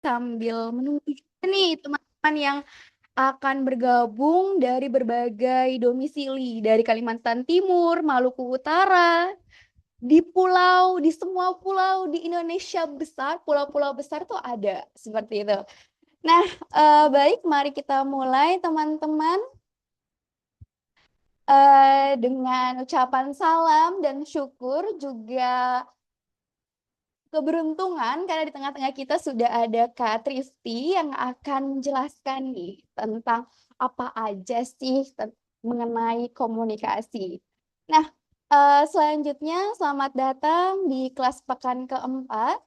sambil menunggu nih teman-teman yang akan bergabung dari berbagai domisili dari Kalimantan Timur, Maluku Utara, di pulau, di semua pulau di Indonesia besar, pulau-pulau besar tuh ada seperti itu. Nah, baik, mari kita mulai teman-teman dengan ucapan salam dan syukur juga keberuntungan karena di tengah-tengah kita sudah ada Kak Trifty yang akan menjelaskan nih tentang apa aja sih mengenai komunikasi. Nah, selanjutnya selamat datang di kelas pekan keempat.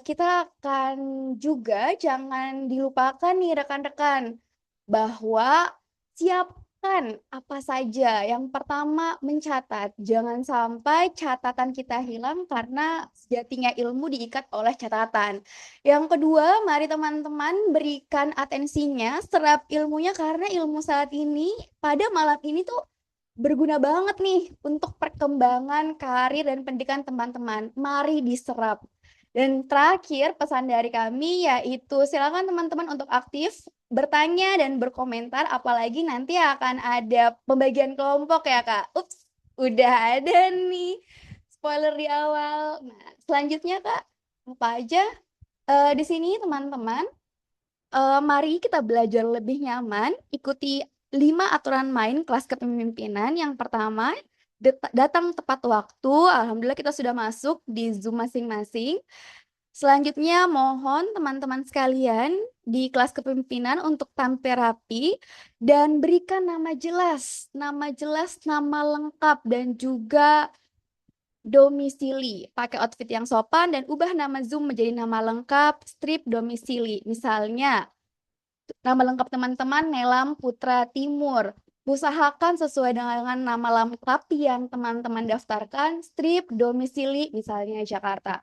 Kita akan juga jangan dilupakan nih rekan-rekan bahwa siapkan apa saja. Yang pertama mencatat. Jangan sampai catatan kita hilang karena sejatinya ilmu diikat oleh catatan. Yang kedua, mari teman-teman berikan atensinya, serap ilmunya karena ilmu saat ini pada malam ini tuh berguna banget nih untuk perkembangan karir dan pendidikan teman-teman. Mari diserap. Dan terakhir pesan dari kami yaitu silakan teman-teman untuk aktif bertanya dan berkomentar, apalagi nanti akan ada pembagian kelompok ya Kak. Ups, udah ada nih spoiler di awal. Nah, selanjutnya Kak, apa aja? Di sini teman-teman, mari kita belajar lebih nyaman, ikuti 5 aturan main kelas kepemimpinan. Yang pertama, datang tepat waktu. Alhamdulillah kita sudah masuk di Zoom masing-masing. Selanjutnya, mohon teman-teman sekalian di kelas kepemimpinan untuk tampil rapi dan berikan nama jelas, nama lengkap, dan juga domisili. Pakai outfit yang sopan dan ubah nama Zoom menjadi nama lengkap, strip domisili. Misalnya, nama lengkap teman-teman Nelam Putra Timur. Usahakan sesuai dengan nama lengkap yang teman-teman daftarkan, strip domisili misalnya Jakarta.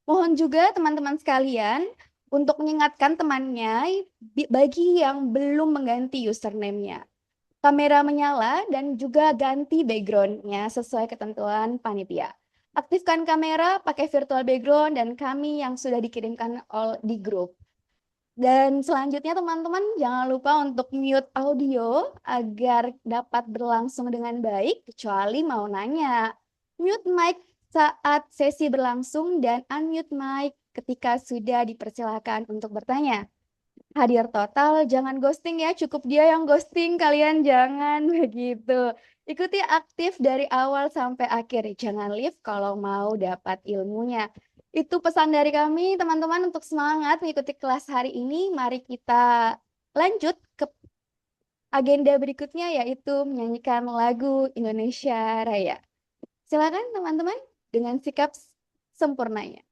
Mohon juga teman-teman sekalian untuk mengingatkan temannya bagi yang belum mengganti username-nya. Kamera menyala dan juga ganti background-nya sesuai ketentuan panitia. Aktifkan kamera, pakai virtual background, dan kami yang sudah dikirimkan di grup. Dan selanjutnya teman-teman jangan lupa untuk mute audio agar dapat berlangsung dengan baik, kecuali mau nanya. Mute mic saat sesi berlangsung dan unmute mic ketika sudah dipersilakan untuk bertanya. Hadir total, jangan ghosting ya, cukup dia yang ghosting, kalian jangan begitu. Ikuti aktif dari awal sampai akhir, jangan leave kalau mau dapat ilmunya. Itu pesan dari kami, teman-teman, untuk semangat mengikuti kelas hari ini. Mari kita lanjut ke agenda berikutnya, yaitu menyanyikan lagu Indonesia Raya. Silakan teman-teman dengan sikap sempurnanya.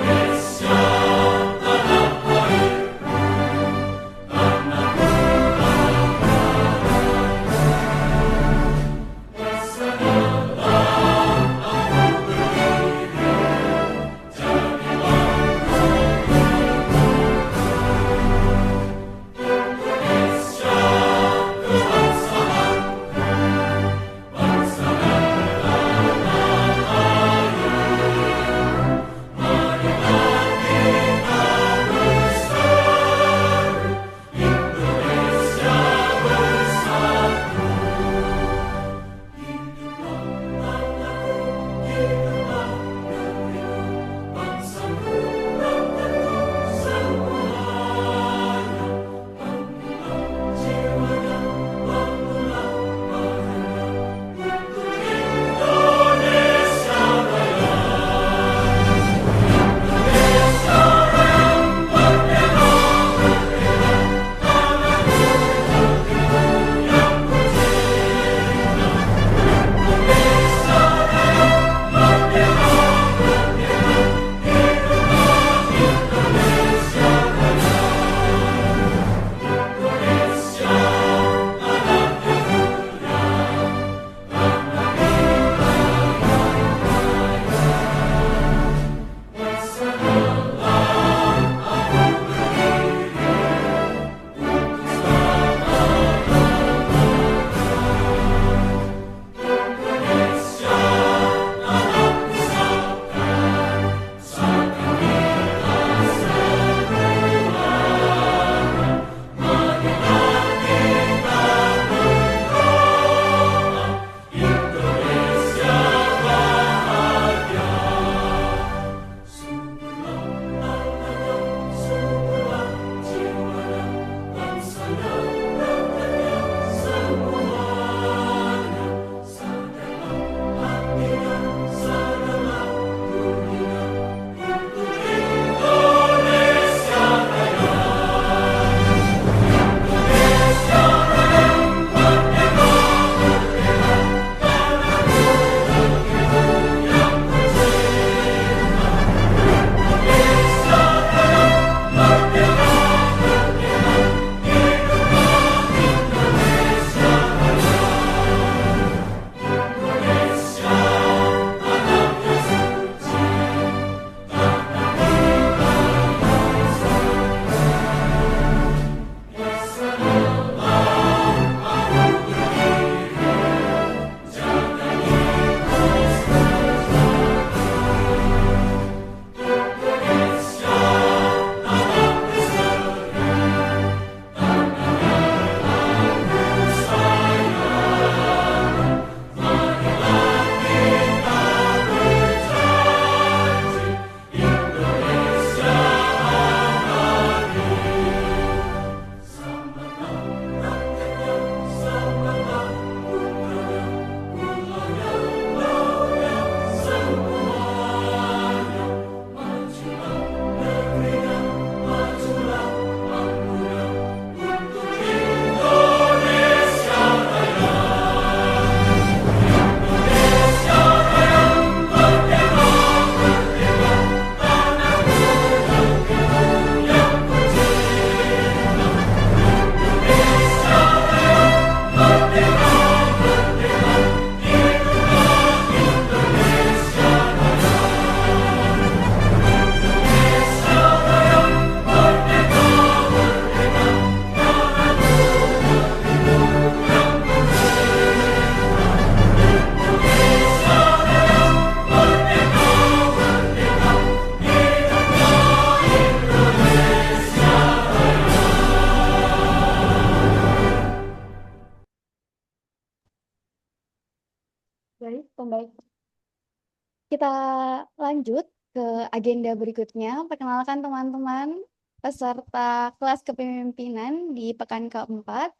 Bangsa Kita lanjut ke agenda berikutnya. Perkenalkan teman-teman peserta kelas kepemimpinan di pekan keempat.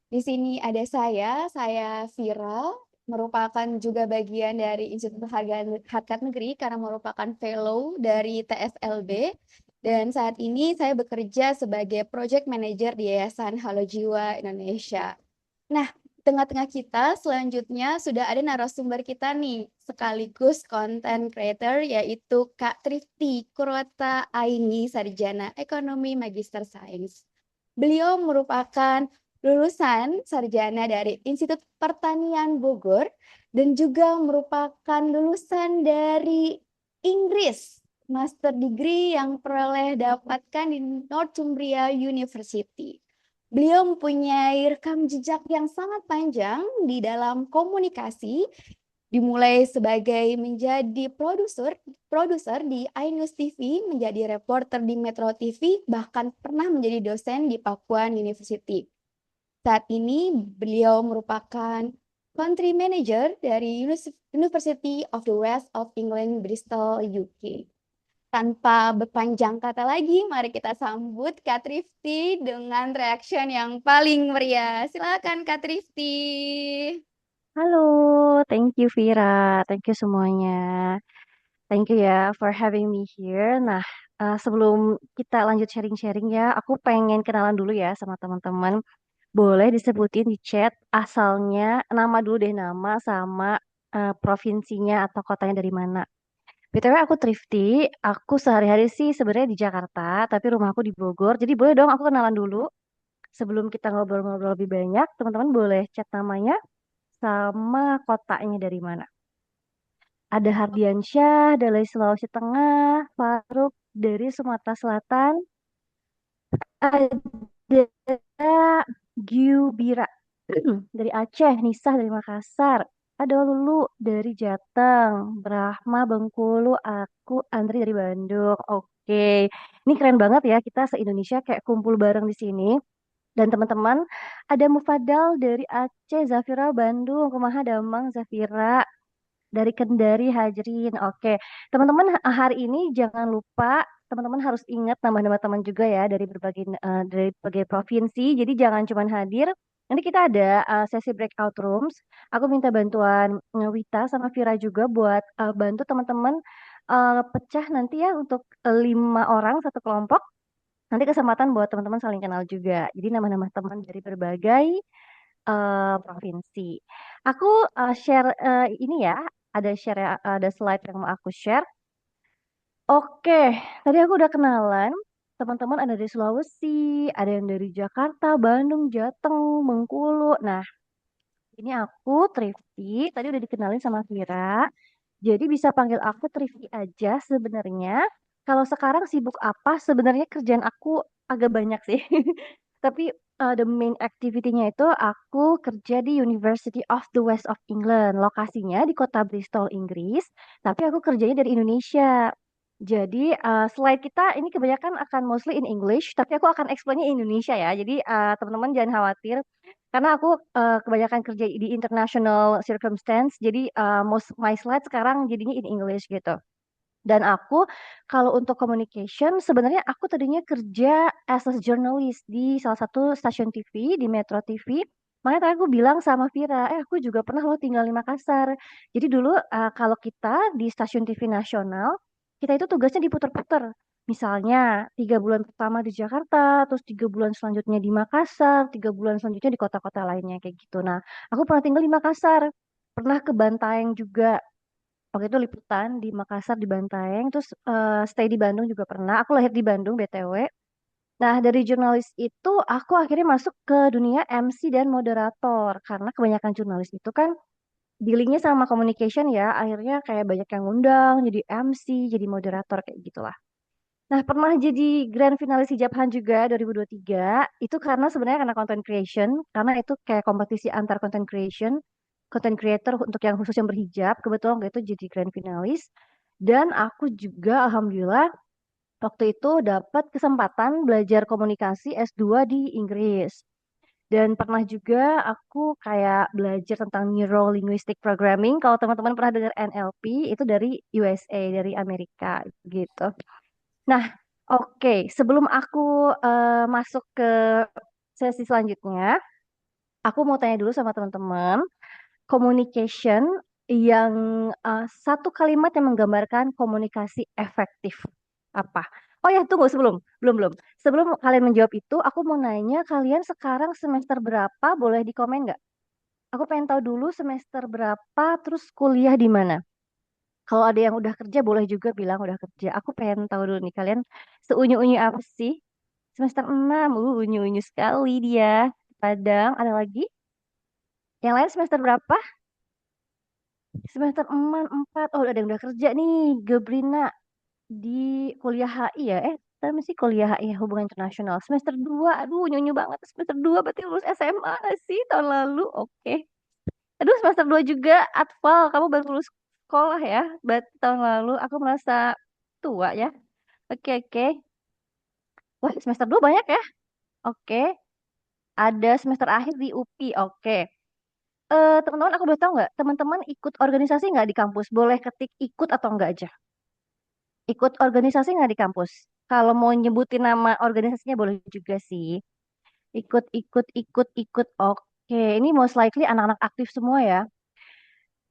Di sini ada saya Vira, merupakan juga bagian dari Institut Harkat Negeri karena merupakan fellow dari TFLB. Dan saat ini saya bekerja sebagai project manager di Yayasan Halo Jiwa Indonesia. Nah, tengah-tengah kita selanjutnya sudah ada narasumber kita nih, sekaligus content creator yaitu Kak Trifty Kurwata Aini, Sarjana Ekonomi Magister Sains. Beliau merupakan lulusan sarjana dari Institut Pertanian Bogor dan juga merupakan lulusan dari Inggris, master degree yang peroleh dapatkan di Northumbria University. Beliau mempunyai rekam jejak yang sangat panjang di dalam komunikasi, dimulai sebagai menjadi produser di iNews TV, menjadi reporter di Metro TV, bahkan pernah menjadi dosen di Pakuan University. Saat ini beliau merupakan country manager dari University of the West of England, Bristol, UK. Tanpa berpanjang kata lagi, mari kita sambut Kak Trifty dengan reaction yang paling meriah. Silakan Kak Trifty. Halo, thank you Vira, thank you semuanya. Thank you ya for having me here. Nah, sebelum kita lanjut sharing-sharing ya, aku pengen kenalan dulu ya sama teman-teman. Boleh disebutin di chat asalnya, nama dulu deh nama sama provinsinya atau kotanya dari mana. BTW aku Trifty, aku sehari-hari sih sebenarnya di Jakarta, tapi rumahku di Bogor. Jadi boleh dong aku kenalan dulu. Sebelum kita ngobrol-ngobrol lebih banyak, teman-teman boleh chat namanya sama kotanya dari mana. Ada Hardiansyah dari Sulawesi Tengah, Faruk dari Sumatera Selatan, ada Giubira dari Aceh, Nisa dari Makassar, ada Lulu dari Jateng, Brahma Bengkulu, aku Andri dari Bandung. Oke, ini keren banget ya kita se-Indonesia kayak kumpul bareng di sini. Dan teman-teman, ada Mufadal dari Aceh, Zafira Bandung, Kumaha Damang, Zafira dari Kendari Hajrin. Oke, teman-teman hari ini jangan lupa teman-teman harus ingat nama-nama teman juga ya dari berbagai provinsi. Jadi jangan cuma hadir. Nanti kita ada sesi breakout rooms. Aku minta bantuan Wita sama Vira juga buat bantu teman-teman pecah nanti ya untuk 5 orang satu kelompok. Nanti kesempatan buat teman-teman saling kenal juga. Jadi nama-nama teman dari berbagai provinsi. Aku share ini ya, ada slide yang mau aku share. Oke, tadi aku udah kenalan. Teman-teman ada dari Sulawesi, ada yang dari Jakarta, Bandung, Jateng, Bengkulu. Nah, ini aku Trifty. Tadi udah dikenalin sama Vira. Jadi bisa panggil aku Trifty aja sebenarnya. Kalau sekarang sibuk apa? Sebenarnya kerjaan aku agak banyak sih. Tapi the main activity-nya itu aku kerja di University of the West of England. Lokasinya di kota Bristol, Inggris. Tapi aku kerjanya dari Indonesia. Jadi slide kita ini kebanyakan akan mostly in English, tapi aku akan explain-nya in Indonesia ya. Jadi teman-teman jangan khawatir, karena aku kebanyakan kerja di international circumstance. Jadi most my slide sekarang jadinya in English gitu. Dan aku kalau untuk communication sebenarnya aku tadinya kerja as a journalist di salah satu stasiun TV di Metro TV. Makanya tadi aku bilang sama Vira, aku juga pernah lo tinggal di Makassar. Jadi dulu kalau kita di stasiun TV nasional, kita itu tugasnya diputer-puter. Misalnya 3 bulan pertama di Jakarta, terus 3 bulan selanjutnya di Makassar, 3 bulan selanjutnya di kota-kota lainnya kayak gitu. Nah, aku pernah tinggal di Makassar, pernah ke Bantaeng juga. Waktu itu liputan di Makassar di Bantaeng, terus stay di Bandung juga pernah. Aku lahir di Bandung BTW. Nah, dari jurnalis itu aku akhirnya masuk ke dunia MC dan moderator karena kebanyakan jurnalis itu kan dealingnya sama communication ya. Akhirnya kayak banyak yang ngundang jadi MC, jadi moderator kayak gitulah. Nah, pernah jadi grand finalis Hijab Han juga 2023. Itu karena sebenarnya karena content creation, karena itu kayak kompetisi antar content creation, content creator untuk yang khusus yang berhijab. Kebetulan waktu itu jadi grand finalis. Dan aku juga alhamdulillah waktu itu dapat kesempatan belajar komunikasi S2 di Inggris. Dan pernah juga aku kayak belajar tentang Neuro Linguistic Programming. Kalau teman-teman pernah dengar NLP, itu dari USA, dari Amerika gitu. Nah, oke, sebelum aku masuk ke sesi selanjutnya, aku mau tanya dulu sama teman-teman, communication yang satu kalimat yang menggambarkan komunikasi efektif apa? Oh ya, tunggu belum. Sebelum kalian menjawab itu, aku mau nanya kalian sekarang semester berapa? Boleh di komen nggak? Aku pengen tahu dulu semester berapa, terus kuliah di mana. Kalau ada yang udah kerja, boleh juga bilang udah kerja. Aku pengen tahu dulu nih, kalian seunyu-unyu apa sih? Semester 6, unyu-unyu sekali dia. Padang, ada lagi? Yang lain semester berapa? Semester 4, 4. Oh, ada yang udah kerja nih. Gebrina di kuliah HI ya. Tapi sih kuliah HI Hubungan Internasional. Semester 2. Aduh, nyunyu banget. Semester 2 berarti lulus SMA nggak sih tahun lalu. Oke. Aduh, semester 2 juga. Atfal, kamu baru lulus sekolah ya. Berarti tahun lalu aku merasa tua ya. Oke, oke. Wah, semester 2 banyak ya. Oke. Ada semester akhir di UPI. Oke. Teman-teman, aku boleh tahu nggak? Teman-teman ikut organisasi nggak di kampus? Boleh ketik ikut atau enggak aja? Ikut organisasi nggak di kampus? Kalau mau nyebutin nama organisasinya boleh juga sih. Ikut. Oke, ini most likely anak-anak aktif semua ya.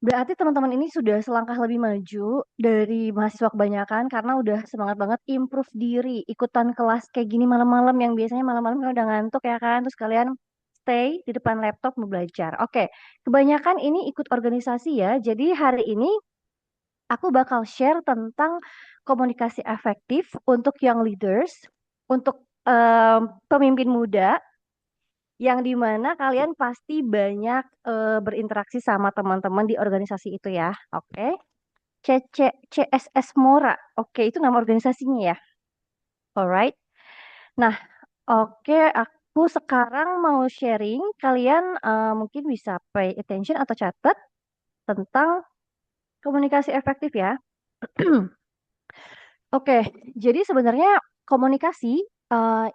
Berarti teman-teman ini sudah selangkah lebih maju dari mahasiswa kebanyakan karena udah semangat banget improve diri, ikutan kelas kayak gini malam-malam yang biasanya malam-malam kan udah ngantuk ya kan, terus kalian stay di depan laptop mau belajar. Oke, kebanyakan ini ikut organisasi ya. Jadi hari ini aku bakal share tentang komunikasi efektif untuk young leaders, untuk pemimpin muda, yang dimana kalian pasti banyak berinteraksi sama teman-teman di organisasi itu ya. Oke. CSS Mora. Oke, itu nama organisasinya ya. Alright. Nah, oke, aku sekarang mau sharing. Kalian mungkin bisa pay attention atau catat tentang komunikasi efektif ya. Oke, jadi sebenarnya komunikasi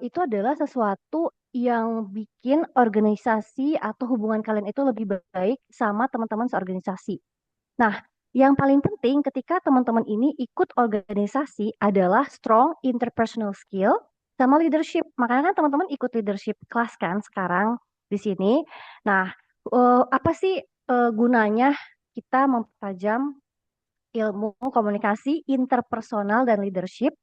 itu adalah sesuatu yang bikin organisasi atau hubungan kalian itu lebih baik sama teman-teman seorganisasi. Nah, yang paling penting ketika teman-teman ini ikut organisasi adalah strong interpersonal skill sama leadership. Makanya kan teman-teman ikut leadership kelas kan sekarang di sini. Nah, apa sih gunanya kita mempertajam ilmu komunikasi interpersonal dan leadership?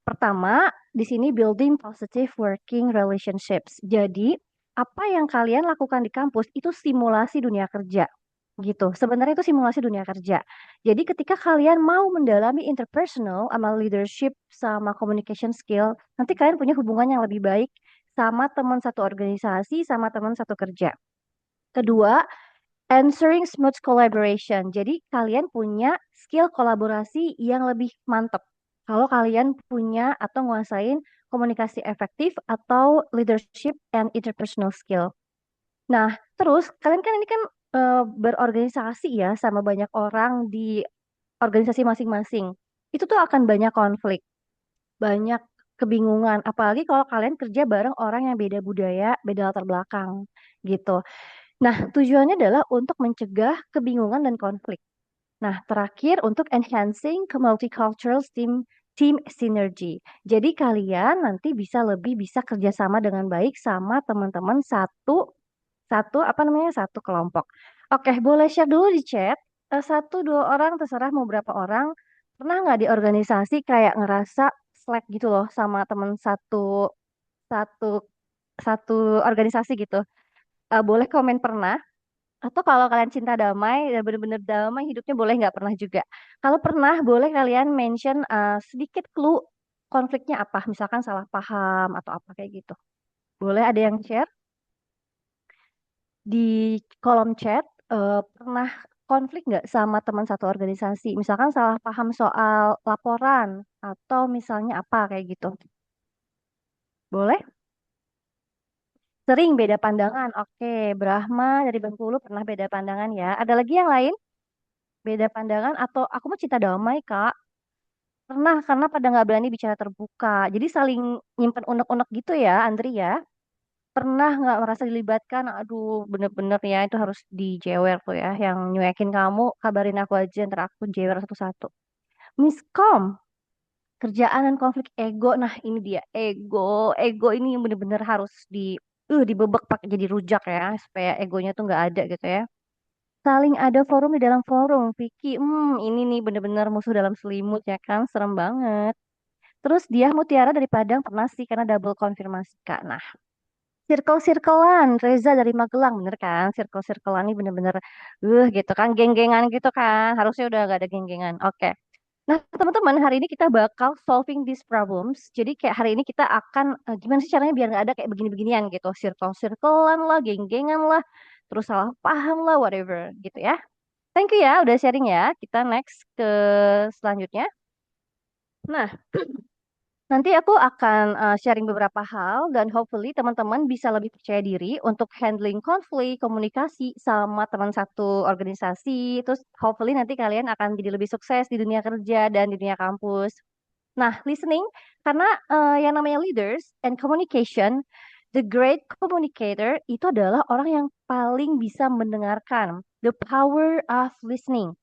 Pertama, di sini building positive working relationships. Jadi, apa yang kalian lakukan di kampus itu simulasi dunia kerja gitu. Sebenarnya itu simulasi dunia kerja. Jadi ketika kalian mau mendalami interpersonal sama leadership sama communication skill, nanti kalian punya hubungan yang lebih baik sama teman satu organisasi, sama teman satu kerja. Kedua, answering smooth collaboration. Jadi kalian punya skill kolaborasi yang lebih mantap. Kalau kalian punya atau nguasain komunikasi efektif atau leadership and interpersonal skill. Nah, terus kalian kan ini kan berorganisasi ya sama banyak orang di organisasi masing-masing. Itu tuh akan banyak konflik, banyak kebingungan. Apalagi kalau kalian kerja bareng orang yang beda budaya, beda latar belakang gitu. Nah, tujuannya adalah untuk mencegah kebingungan dan konflik. Nah, terakhir untuk enhancing ke multicultural team synergy. Jadi kalian nanti bisa lebih bisa kerjasama dengan baik sama teman-teman satu satu apa namanya satu kelompok. Oke, boleh share dulu di chat. Satu dua orang terserah mau berapa orang. Pernah nggak di organisasi kayak ngerasa slack gitu loh sama teman satu satu satu organisasi gitu. Boleh komen pernah. Atau kalau kalian cinta damai dan benar-benar damai hidupnya boleh nggak pernah juga. Kalau pernah boleh kalian mention sedikit clue konfliknya apa. Misalkan salah paham atau apa kayak gitu. Boleh ada yang share? Di kolom chat pernah konflik nggak sama teman satu organisasi? Misalkan salah paham soal laporan atau misalnya apa kayak gitu. Boleh? Sering beda pandangan. Oke, Brahma dari Bengkulu pernah beda pandangan ya. Ada lagi yang lain? Beda pandangan atau aku mau cinta damai, Kak. Pernah karena pada nggak berani bicara terbuka. Jadi saling nyimpen unek-unek gitu ya, Andri ya. pernah nggak merasa dilibatkan, aduh bener-bener ya itu harus dijewer tuh ya. Yang nyuekin kamu, kabarin aku aja, ntar aku jewer satu-satu. Miskom, kerjaan dan konflik ego. Nah ini dia, ego ini yang bener-bener harus dibebek pakai jadi rujak ya, supaya egonya tuh nggak ada gitu ya. Saling ada forum di dalam forum, Vicky. Ini nih bener-bener musuh dalam selimut ya kan, serem banget. Terus dia Mutiara dari Padang pernah sih karena double konfirmasi Kak. Nah, circle-circlean, Reza dari Magelang, bener kan? Circle-circlean ini bener-bener, gitu kan, geng-gengan gitu kan. Harusnya udah gak ada geng-gengan. Oke. Nah, teman-teman, hari ini kita bakal solving these problems. Jadi kayak hari ini kita akan, gimana sih caranya biar nggak ada kayak begini-beginian gitu. Circle-circlean lah, geng-gengan lah, terus salah paham lah, whatever gitu ya. Thank you ya, udah sharing ya. Kita next ke selanjutnya. Nah, nanti aku akan sharing beberapa hal dan hopefully teman-teman bisa lebih percaya diri untuk handling konflik, komunikasi sama teman satu organisasi. Terus hopefully nanti kalian akan jadi lebih sukses di dunia kerja dan di dunia kampus. Nah, listening karena yang namanya leaders and communication, the great communicator itu adalah orang yang paling bisa mendengarkan. The power of listening.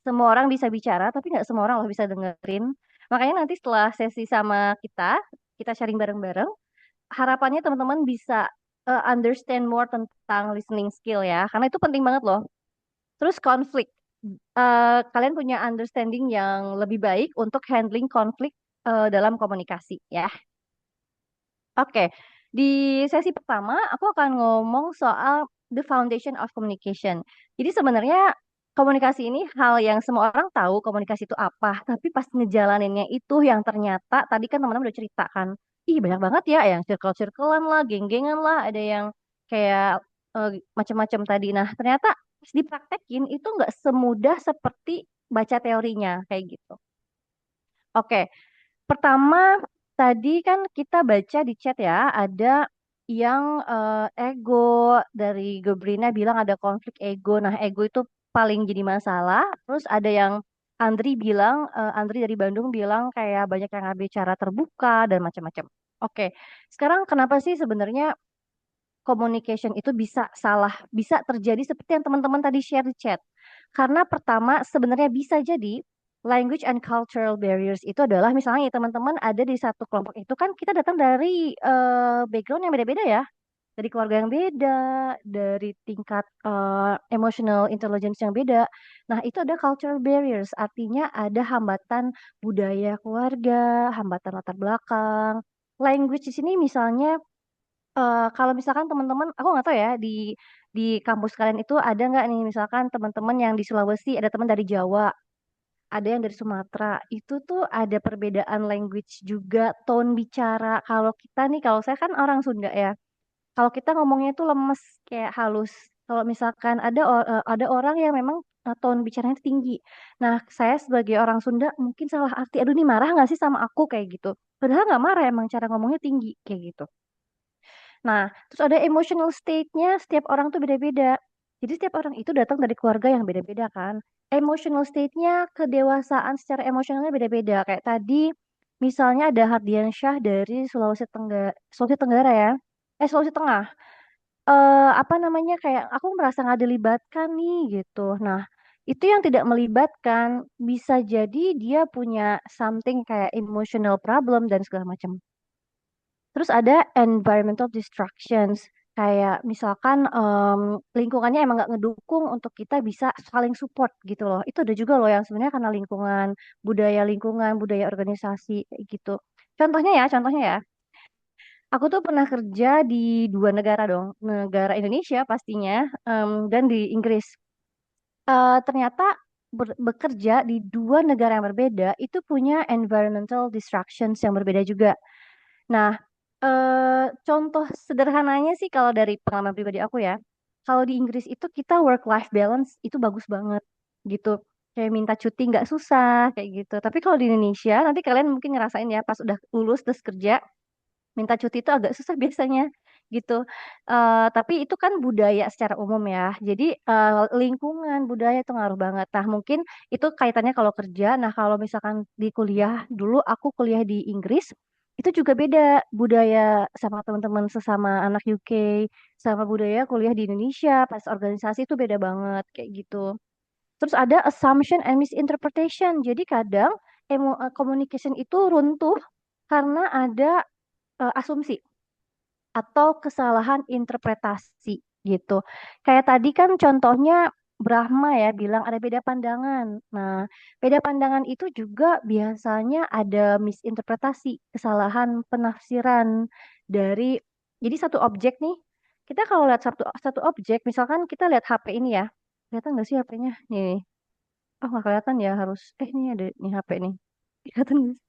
Semua orang bisa bicara, tapi nggak semua orang loh bisa dengerin. Makanya nanti setelah sesi sama kita sharing bareng-bareng, harapannya teman-teman bisa understand more tentang listening skill ya, karena itu penting banget loh. Terus konflik. Kalian punya understanding yang lebih baik untuk handling konflik dalam komunikasi ya. Oke, di sesi pertama aku akan ngomong soal the foundation of communication. Jadi sebenarnya komunikasi ini hal yang semua orang tahu komunikasi itu apa, tapi pas ngejalaninnya itu yang ternyata tadi kan teman-teman udah cerita kan, ih banyak banget ya yang circle-circlean lah, geng-gengan lah, ada yang kayak eh, macam-macam tadi. Nah ternyata pas dipraktekin itu nggak semudah seperti baca teorinya kayak gitu. Oke, pertama, tadi kan kita baca di chat ya, ada yang ego dari Gebrina bilang ada konflik ego. Nah, ego itu paling jadi masalah. Terus ada yang Andri dari Bandung bilang kayak banyak yang ngambil cara terbuka dan macam-macam. Oke, sekarang kenapa sih sebenarnya communication itu bisa salah, bisa terjadi seperti yang teman-teman tadi share di chat? Karena pertama, sebenarnya bisa jadi language and cultural barriers itu adalah misalnya ya, teman-teman ada di satu kelompok itu kan kita datang dari background yang beda-beda ya, dari keluarga yang beda, dari tingkat emotional intelligence yang beda. Nah, itu ada cultural barriers, artinya ada hambatan budaya keluarga, hambatan latar belakang. Language di sini misalnya kalau misalkan teman-teman, aku nggak tahu ya di kampus kalian itu ada nggak nih misalkan teman-teman yang di Sulawesi ada teman dari Jawa, ada yang dari Sumatera, itu tuh ada perbedaan language juga, tone bicara. Kalau kita nih, kalau saya kan orang Sunda ya, kalau kita ngomongnya tuh lemes kayak halus. Kalau misalkan ada orang yang memang tone bicaranya tinggi. Nah, saya sebagai orang Sunda mungkin salah arti, aduh ini marah nggak sih sama aku kayak gitu. Padahal nggak marah, emang cara ngomongnya tinggi kayak gitu. Nah, terus ada emotional state-nya, setiap orang tuh beda-beda. Jadi setiap orang itu datang dari keluarga yang beda-beda kan. Emotional state-nya, kedewasaan secara emosionalnya beda-beda. Kayak tadi, misalnya ada Hardiansyah dari Sulawesi Tenggara ya. Sulawesi Tengah. Apa namanya, kayak aku merasa nggak dilibatkan nih gitu. Nah, itu yang tidak melibatkan, bisa jadi dia punya something kayak emotional problem dan segala macam. Terus ada environmental distractions, kayak misalkan lingkungannya emang nggak ngedukung untuk kita bisa saling support gitu loh. Itu ada juga loh yang sebenarnya karena lingkungan, budaya organisasi kayak gitu. Contohnya ya, aku tuh pernah kerja di dua negara dong, negara Indonesia pastinya, dan di Inggris. Ternyata bekerja di dua negara yang berbeda itu punya environmental distractions yang berbeda juga. Nah, contoh sederhananya sih kalau dari pengalaman pribadi aku ya, kalau di Inggris itu kita work-life balance itu bagus banget gitu. Kayak minta cuti nggak susah kayak gitu. Tapi kalau di Indonesia, nanti kalian mungkin ngerasain ya pas udah lulus terus kerja, minta cuti itu agak susah biasanya gitu. Tapi itu kan budaya secara umum ya. Jadi lingkungan budaya itu ngaruh banget. Nah mungkin itu kaitannya kalau kerja. Nah kalau misalkan di kuliah dulu aku kuliah di Inggris itu juga beda budaya sama teman-teman sesama anak UK sama budaya kuliah di Indonesia pas organisasi itu beda banget kayak gitu. Terus ada assumption and misinterpretation. Jadi kadang communication itu runtuh karena ada asumsi atau kesalahan interpretasi gitu. Kayak tadi kan contohnya Brahma ya bilang ada beda pandangan. Nah, beda pandangan itu juga biasanya ada misinterpretasi, kesalahan penafsiran dari jadi satu objek nih. Kita kalau lihat satu satu objek, misalkan kita lihat HP ini ya. Kelihatan nggak sih HP-nya? Nih. Oh, nggak kelihatan ya harus. Ini ada nih HP nih. Kelihatan nggak sih?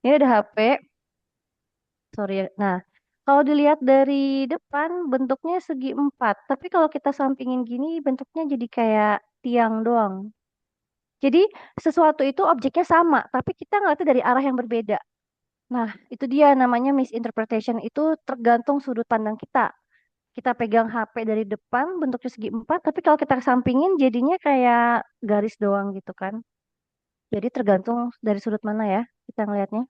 Ini ada HP. Sorry ya. Nah, kalau dilihat dari depan bentuknya segi empat, tapi kalau kita sampingin gini bentuknya jadi kayak tiang doang. Jadi sesuatu itu objeknya sama, tapi kita ngeliatnya dari arah yang berbeda. Nah, itu dia namanya misinterpretation itu tergantung sudut pandang kita. Kita pegang HP dari depan bentuknya segi empat, tapi kalau kita sampingin jadinya kayak garis doang gitu kan. Jadi tergantung dari sudut mana ya kita ngelihatnya.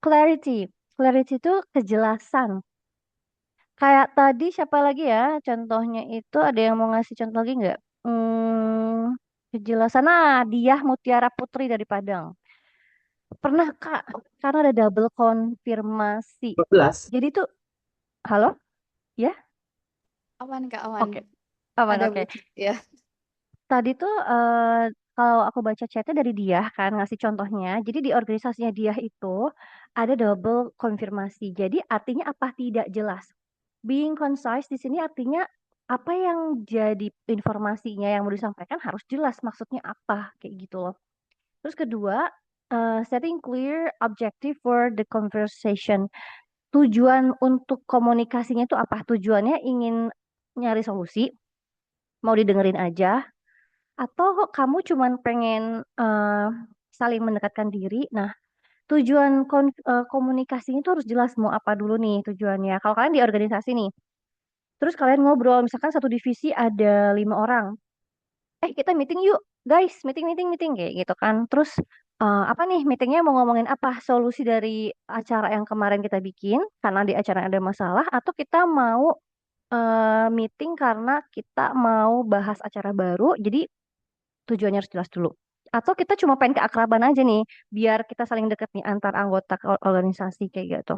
Clarity. Clarity itu kejelasan. Kayak tadi siapa lagi ya? Contohnya itu ada yang mau ngasih contoh lagi nggak? Kejelasan. Nah, dia Mutiara Putri dari Padang. Pernah Kak, karena ada double konfirmasi. 12. Jadi tuh, halo? Ya? Aman Kak, aman. Oke. Aman, Ada oke. bukti ya. Tadi tuh kalau aku baca chatnya dari dia kan ngasih contohnya. Jadi di organisasinya dia itu ada double konfirmasi. Jadi artinya apa tidak jelas. Being concise di sini artinya apa yang jadi informasinya yang mau disampaikan harus jelas maksudnya apa kayak gitu loh. Terus kedua, setting clear objective for the conversation. Tujuan untuk komunikasinya itu apa? Tujuannya ingin nyari solusi, mau didengerin aja, atau kamu cuman pengen saling mendekatkan diri. Nah, tujuan komunikasinya itu harus jelas mau apa dulu nih tujuannya. Kalau kalian di organisasi nih, terus kalian ngobrol, misalkan satu divisi ada 5 orang. Kita meeting yuk, guys, meeting, meeting, meeting, kayak gitu kan. Terus apa nih meetingnya mau ngomongin apa? Solusi dari acara yang kemarin kita bikin, karena di acara ada masalah, atau kita mau meeting karena kita mau bahas acara baru, jadi tujuannya harus jelas dulu. Atau kita cuma pengen keakraban aja nih, biar kita saling deket nih antar anggota organisasi kayak gitu.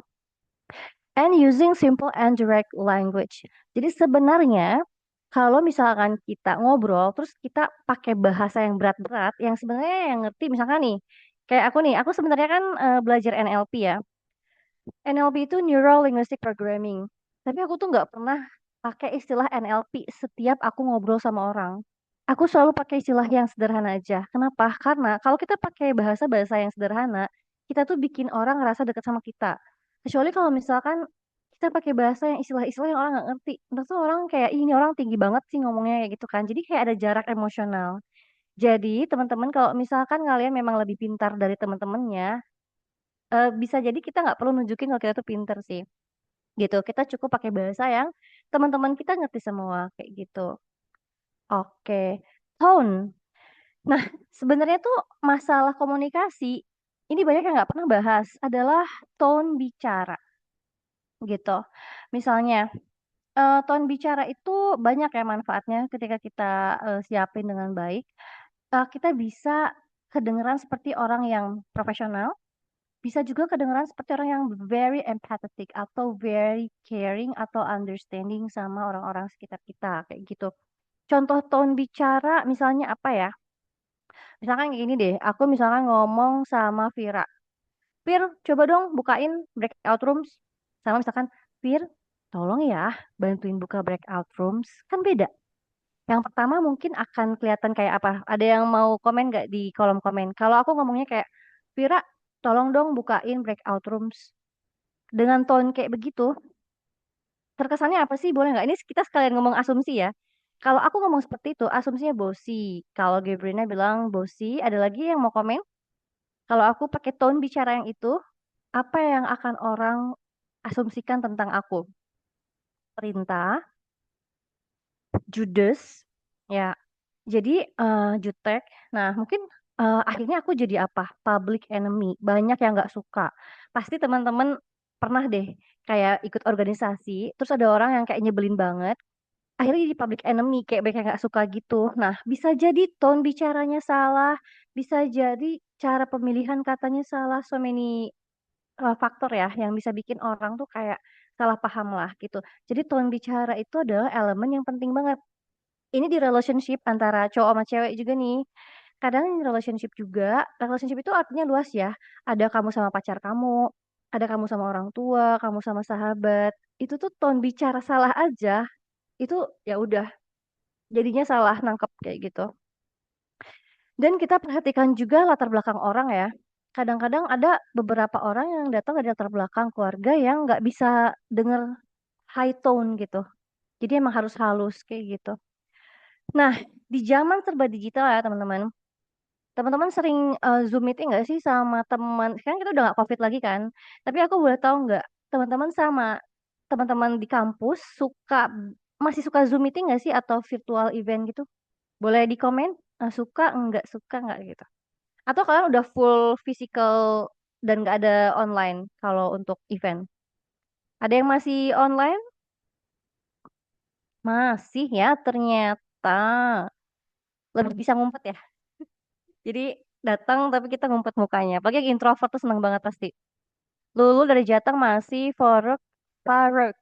And using simple and direct language. Jadi sebenarnya kalau misalkan kita ngobrol terus kita pakai bahasa yang berat-berat yang sebenarnya yang ngerti misalkan nih, aku sebenarnya kan belajar NLP ya. NLP itu Neuro Linguistic Programming. Tapi aku tuh nggak pernah pakai istilah NLP setiap aku ngobrol sama orang. Aku selalu pakai istilah yang sederhana aja. Kenapa? Karena kalau kita pakai bahasa-bahasa yang sederhana, kita tuh bikin orang ngerasa dekat sama kita. Kecuali kalau misalkan kita pakai bahasa yang istilah-istilah yang orang nggak ngerti. Entah tuh orang kayak, "Ih, ini orang tinggi banget sih ngomongnya kayak gitu kan." Jadi kayak ada jarak emosional. Jadi teman-teman kalau misalkan kalian memang lebih pintar dari teman-temannya, bisa jadi kita nggak perlu nunjukin kalau kita tuh pinter sih. Gitu. Kita cukup pakai bahasa yang teman-teman kita ngerti semua kayak gitu. Oke. Tone. Nah, sebenarnya tuh masalah komunikasi ini banyak yang nggak pernah bahas adalah tone bicara gitu. Misalnya, tone bicara itu banyak ya manfaatnya ketika kita siapin dengan baik. Kita bisa kedengeran seperti orang yang profesional, bisa juga kedengeran seperti orang yang very empathetic atau very caring atau understanding sama orang-orang sekitar kita kayak gitu. Contoh tone bicara misalnya apa ya? Misalkan kayak gini deh, aku misalkan ngomong sama Vira. Fir, coba dong bukain breakout rooms. Sama misalkan, Fir, tolong ya bantuin buka breakout rooms. Kan beda. Yang pertama mungkin akan kelihatan kayak apa. Ada yang mau komen nggak di kolom komen? Kalau aku ngomongnya kayak, Vira, tolong dong bukain breakout rooms. Dengan tone kayak begitu, terkesannya apa sih? Boleh nggak? Ini kita sekalian ngomong asumsi ya. Kalau aku ngomong seperti itu, asumsinya bosi. Kalau Gabriela bilang bosi, ada lagi yang mau komen? Kalau aku pakai tone bicara yang itu, apa yang akan orang asumsikan tentang aku? Perintah, judes, ya. Jadi jutek. Nah, mungkin akhirnya aku jadi apa? Public enemy. Banyak yang nggak suka. Pasti teman-teman pernah deh kayak ikut organisasi, terus ada orang yang kayak nyebelin banget. Akhirnya jadi public enemy, kayak mereka nggak suka gitu. Nah, bisa jadi tone bicaranya salah, bisa jadi cara pemilihan katanya salah. So many faktor ya yang bisa bikin orang tuh kayak salah paham lah gitu. Jadi tone bicara itu adalah elemen yang penting banget. Ini di relationship antara cowok sama cewek juga nih. Kadang di relationship itu artinya luas ya. Ada kamu sama pacar kamu, ada kamu sama orang tua, kamu sama sahabat. Itu tuh tone bicara salah aja, itu ya udah jadinya salah nangkep kayak gitu. Dan kita perhatikan juga latar belakang orang ya. Kadang-kadang ada beberapa orang yang datang dari latar belakang keluarga yang nggak bisa denger high tone gitu. Jadi emang harus halus kayak gitu. Nah, di zaman serba digital ya teman-teman. Teman-teman sering Zoom meeting nggak sih sama teman? Sekarang kita udah nggak COVID lagi kan. Tapi aku boleh tahu nggak, teman-teman sama teman-teman di kampus masih suka Zoom meeting nggak sih atau virtual event gitu? Boleh di komen, suka nggak gitu. Atau kalian udah full physical dan nggak ada online kalau untuk event? Ada yang masih online? Masih ya ternyata. Lebih bisa ngumpet ya. Jadi datang tapi kita ngumpet mukanya. Apalagi yang introvert tuh seneng banget pasti. Lulu dari Jateng masih Faruk, Faruk,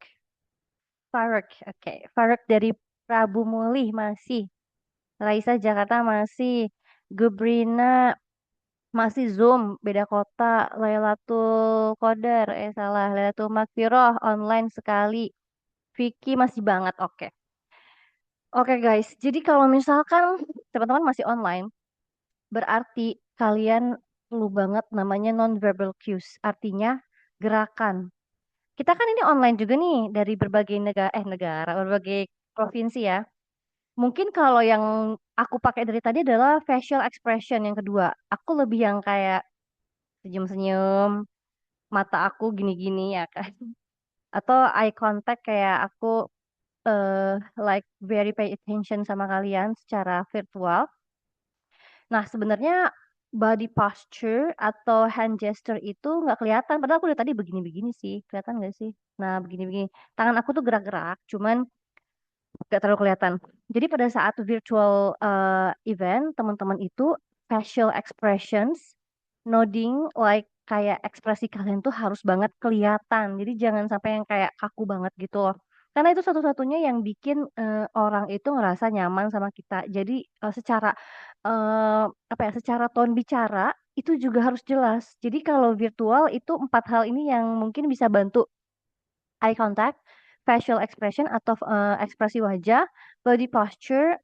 oke. Faruk dari Prabu Mulih masih. Raisa Jakarta masih. Gubrina masih Zoom, beda kota. Lailatul Qadar, salah. Lailatul Magfirah, online sekali. Vicky masih banget, oke. Oke guys, jadi kalau misalkan teman-teman masih online, berarti kalian perlu banget namanya non-verbal cues. Artinya gerakan. Kita kan ini online juga nih dari berbagai berbagai provinsi ya. Mungkin kalau yang aku pakai dari tadi adalah facial expression yang kedua. Aku lebih yang kayak senyum-senyum, mata aku gini-gini ya kan. Atau eye contact kayak aku eh like very pay attention sama kalian secara virtual. Nah, sebenarnya body posture atau hand gesture itu nggak kelihatan. Padahal aku dari tadi begini-begini sih. Kelihatan nggak sih? Nah, begini-begini. Tangan aku tuh gerak-gerak, cuman nggak terlalu kelihatan. Jadi pada saat virtual event, teman-teman itu facial expressions, nodding, like kayak ekspresi kalian tuh harus banget kelihatan. Jadi jangan sampai yang kayak kaku banget gitu loh. Karena itu satu-satunya yang bikin orang itu ngerasa nyaman sama kita. Jadi secara eh, apa ya, secara tone bicara itu juga harus jelas. Jadi kalau virtual itu empat hal ini yang mungkin bisa bantu: eye contact, facial expression atau ekspresi wajah, body posture,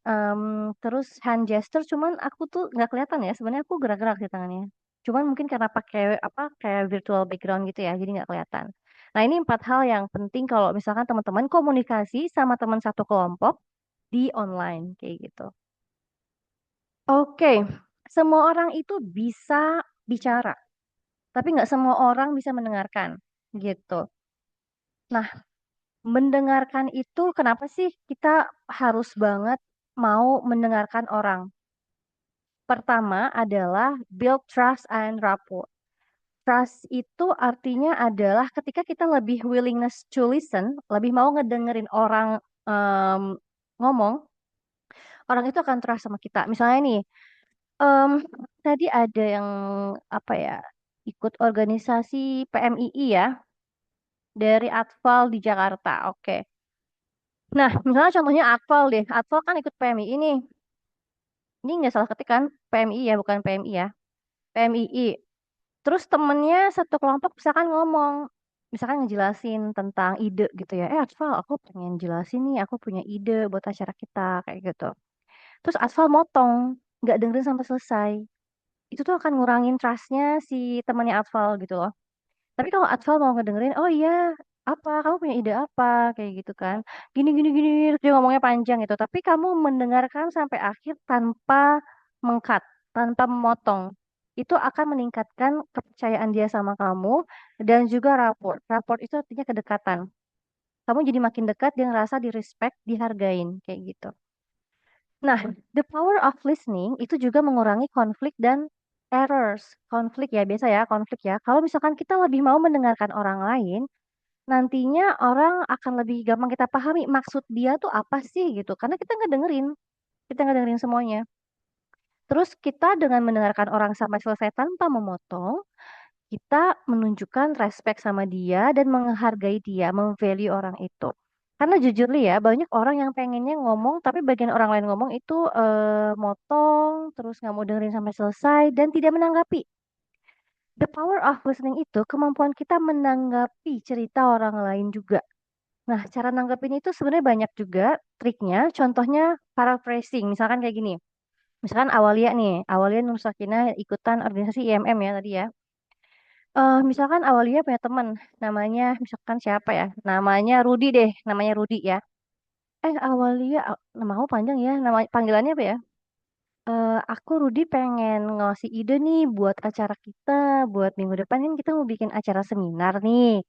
terus hand gesture. Cuman aku tuh nggak kelihatan ya. Sebenarnya aku gerak-gerak di tangannya. Cuman mungkin karena pakai apa kayak virtual background gitu ya, jadi nggak kelihatan. Nah ini empat hal yang penting kalau misalkan teman-teman komunikasi sama teman satu kelompok di online kayak gitu. Oke, semua orang itu bisa bicara, tapi nggak semua orang bisa mendengarkan gitu. Nah, mendengarkan itu kenapa sih kita harus banget mau mendengarkan orang? Pertama adalah build trust and rapport. Trust itu artinya adalah ketika kita lebih willingness to listen, lebih mau ngedengerin orang em, ngomong, orang itu akan trust sama kita. Misalnya nih, em, tadi ada yang apa ya, ikut organisasi PMII ya, dari Atfal di Jakarta. Oke. Nah, misalnya contohnya Atfal deh. Atfal kan ikut PMII nih. Ini nggak salah ketik kan? PMI ya, bukan PMI ya. PMII. Terus temennya satu kelompok misalkan ngomong, misalkan ngejelasin tentang ide gitu ya. Atfal, aku pengen jelasin nih, aku punya ide buat acara kita kayak gitu. Terus Atfal motong, nggak dengerin sampai selesai. Itu tuh akan ngurangin trustnya si temannya Atfal gitu loh. Tapi kalau Atfal mau ngedengerin, oh iya, apa, kamu punya ide apa, kayak gitu kan. Gini, gini, gini, terus dia ngomongnya panjang gitu. Tapi kamu mendengarkan sampai akhir tanpa mengkat, tanpa memotong. Itu akan meningkatkan kepercayaan dia sama kamu dan juga rapport. Rapport itu artinya kedekatan. Kamu jadi makin dekat, dia ngerasa di respect, dihargain, kayak gitu. Nah, the power of listening itu juga mengurangi konflik dan errors. Konflik ya, biasa ya, konflik ya. Kalau misalkan kita lebih mau mendengarkan orang lain, nantinya orang akan lebih gampang kita pahami maksud dia tuh apa sih gitu. Karena kita nggak dengerin semuanya. Terus kita dengan mendengarkan orang sampai selesai tanpa memotong, kita menunjukkan respect sama dia dan menghargai dia, memvalue orang itu. Karena jujur li ya, banyak orang yang pengennya ngomong, tapi bagian orang lain ngomong itu motong, terus nggak mau dengerin sampai selesai, dan tidak menanggapi. The power of listening itu kemampuan kita menanggapi cerita orang lain juga. Nah, cara nanggapin itu sebenarnya banyak juga triknya. Contohnya paraphrasing, misalkan kayak gini. Misalkan Awalia nih, Awalia Nur Sakinah ikutan organisasi IMM ya tadi ya. Misalkan Awalia punya teman, namanya misalkan siapa ya? Namanya Rudi deh, namanya Rudi ya. Awalia, nama aku panjang ya, nama panggilannya apa ya? Aku Rudi pengen ngasih ide nih buat acara kita, buat minggu depan kan kita mau bikin acara seminar nih.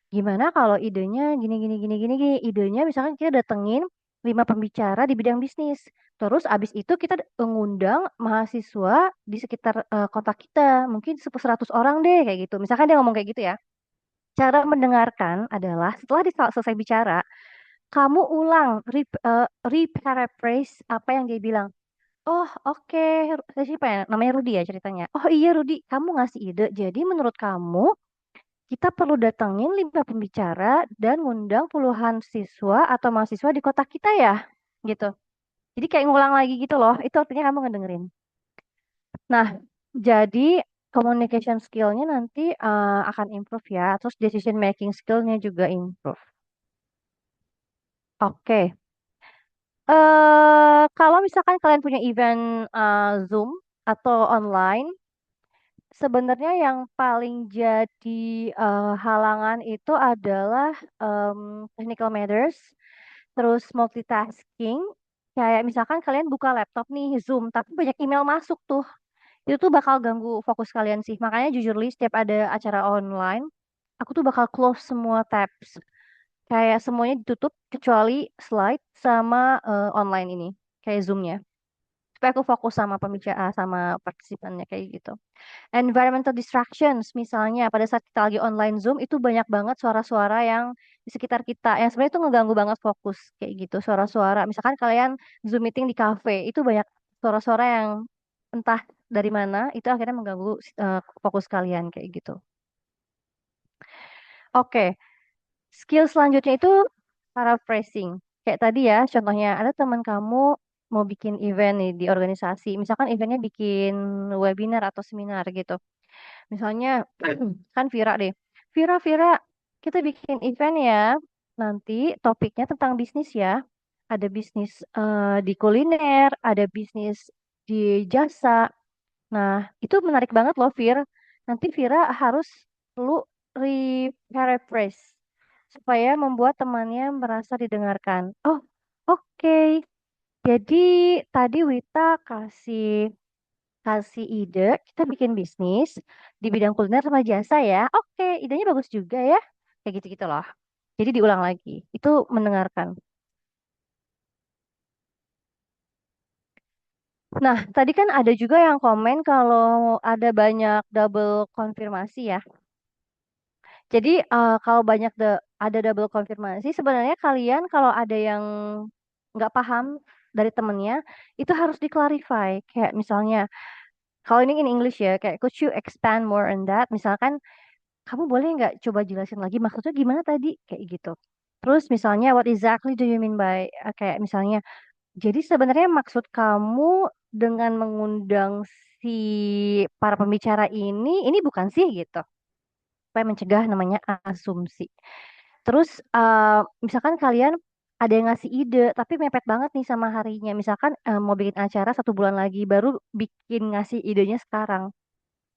Gimana kalau idenya gini gini gini gini gini. Idenya misalkan kita datengin 5 pembicara di bidang bisnis. Terus abis itu kita mengundang mahasiswa di sekitar kota kita, mungkin 100 orang deh kayak gitu. Misalkan dia ngomong kayak gitu ya. Cara mendengarkan adalah setelah selesai bicara, kamu ulang, re-paraphrase apa yang dia bilang. Oh, oke. Siapa ya? Namanya Rudi ya ceritanya. Oh iya Rudi, kamu ngasih ide. Jadi menurut kamu, kita perlu datengin 5 pembicara dan ngundang puluhan siswa atau mahasiswa di kota kita ya, gitu. Jadi kayak ngulang lagi gitu loh. Itu artinya kamu ngedengerin. Nah, jadi communication skill-nya nanti akan improve ya. Terus decision making skill-nya juga improve. Oke. Kalau misalkan kalian punya event Zoom atau online, sebenarnya yang paling jadi halangan itu adalah technical matters, terus multitasking. Kayak misalkan kalian buka laptop nih Zoom, tapi banyak email masuk tuh. Itu tuh bakal ganggu fokus kalian sih. Makanya jujur li, setiap ada acara online, aku tuh bakal close semua tabs. Kayak semuanya ditutup kecuali slide sama online ini, kayak Zoom-nya. Supaya aku fokus sama pembicara, sama partisipannya kayak gitu. Environmental distractions, misalnya pada saat kita lagi online Zoom, itu banyak banget suara-suara yang di sekitar kita, yang sebenarnya itu ngeganggu banget fokus, kayak gitu. Suara-suara, misalkan kalian Zoom meeting di cafe, itu banyak suara-suara yang entah dari mana, itu akhirnya mengganggu fokus kalian, kayak gitu. Oke, skill selanjutnya itu paraphrasing. Kayak tadi ya, contohnya ada teman kamu mau bikin event nih di organisasi. Misalkan eventnya bikin webinar atau seminar gitu. Misalnya kan Vira deh. Vira, kita bikin event ya. Nanti topiknya tentang bisnis ya. Ada bisnis di kuliner, ada bisnis di jasa. Nah, itu menarik banget loh, Vir. Nanti Vira harus perlu re-paraphrase supaya membuat temannya merasa didengarkan. Oh, oke. Jadi tadi Wita kasih kasih ide kita bikin bisnis di bidang kuliner sama jasa ya. Oke, idenya bagus juga ya. Kayak gitu-gitu loh. Jadi diulang lagi. Itu mendengarkan. Nah, tadi kan ada juga yang komen kalau ada banyak double konfirmasi ya. Jadi kalau ada double konfirmasi, sebenarnya kalian kalau ada yang nggak paham dari temennya, itu harus diklarify. Kayak misalnya, kalau ini in English ya, kayak could you expand more on that? Misalkan, kamu boleh nggak coba jelasin lagi maksudnya gimana tadi? Kayak gitu. Terus misalnya, what exactly do you mean by, kayak misalnya, jadi sebenarnya maksud kamu dengan mengundang si para pembicara ini bukan sih gitu. Supaya mencegah namanya asumsi. Terus misalkan kalian ada yang ngasih ide, tapi mepet banget nih sama harinya. Misalkan mau bikin acara 1 bulan lagi, baru bikin ngasih idenya sekarang.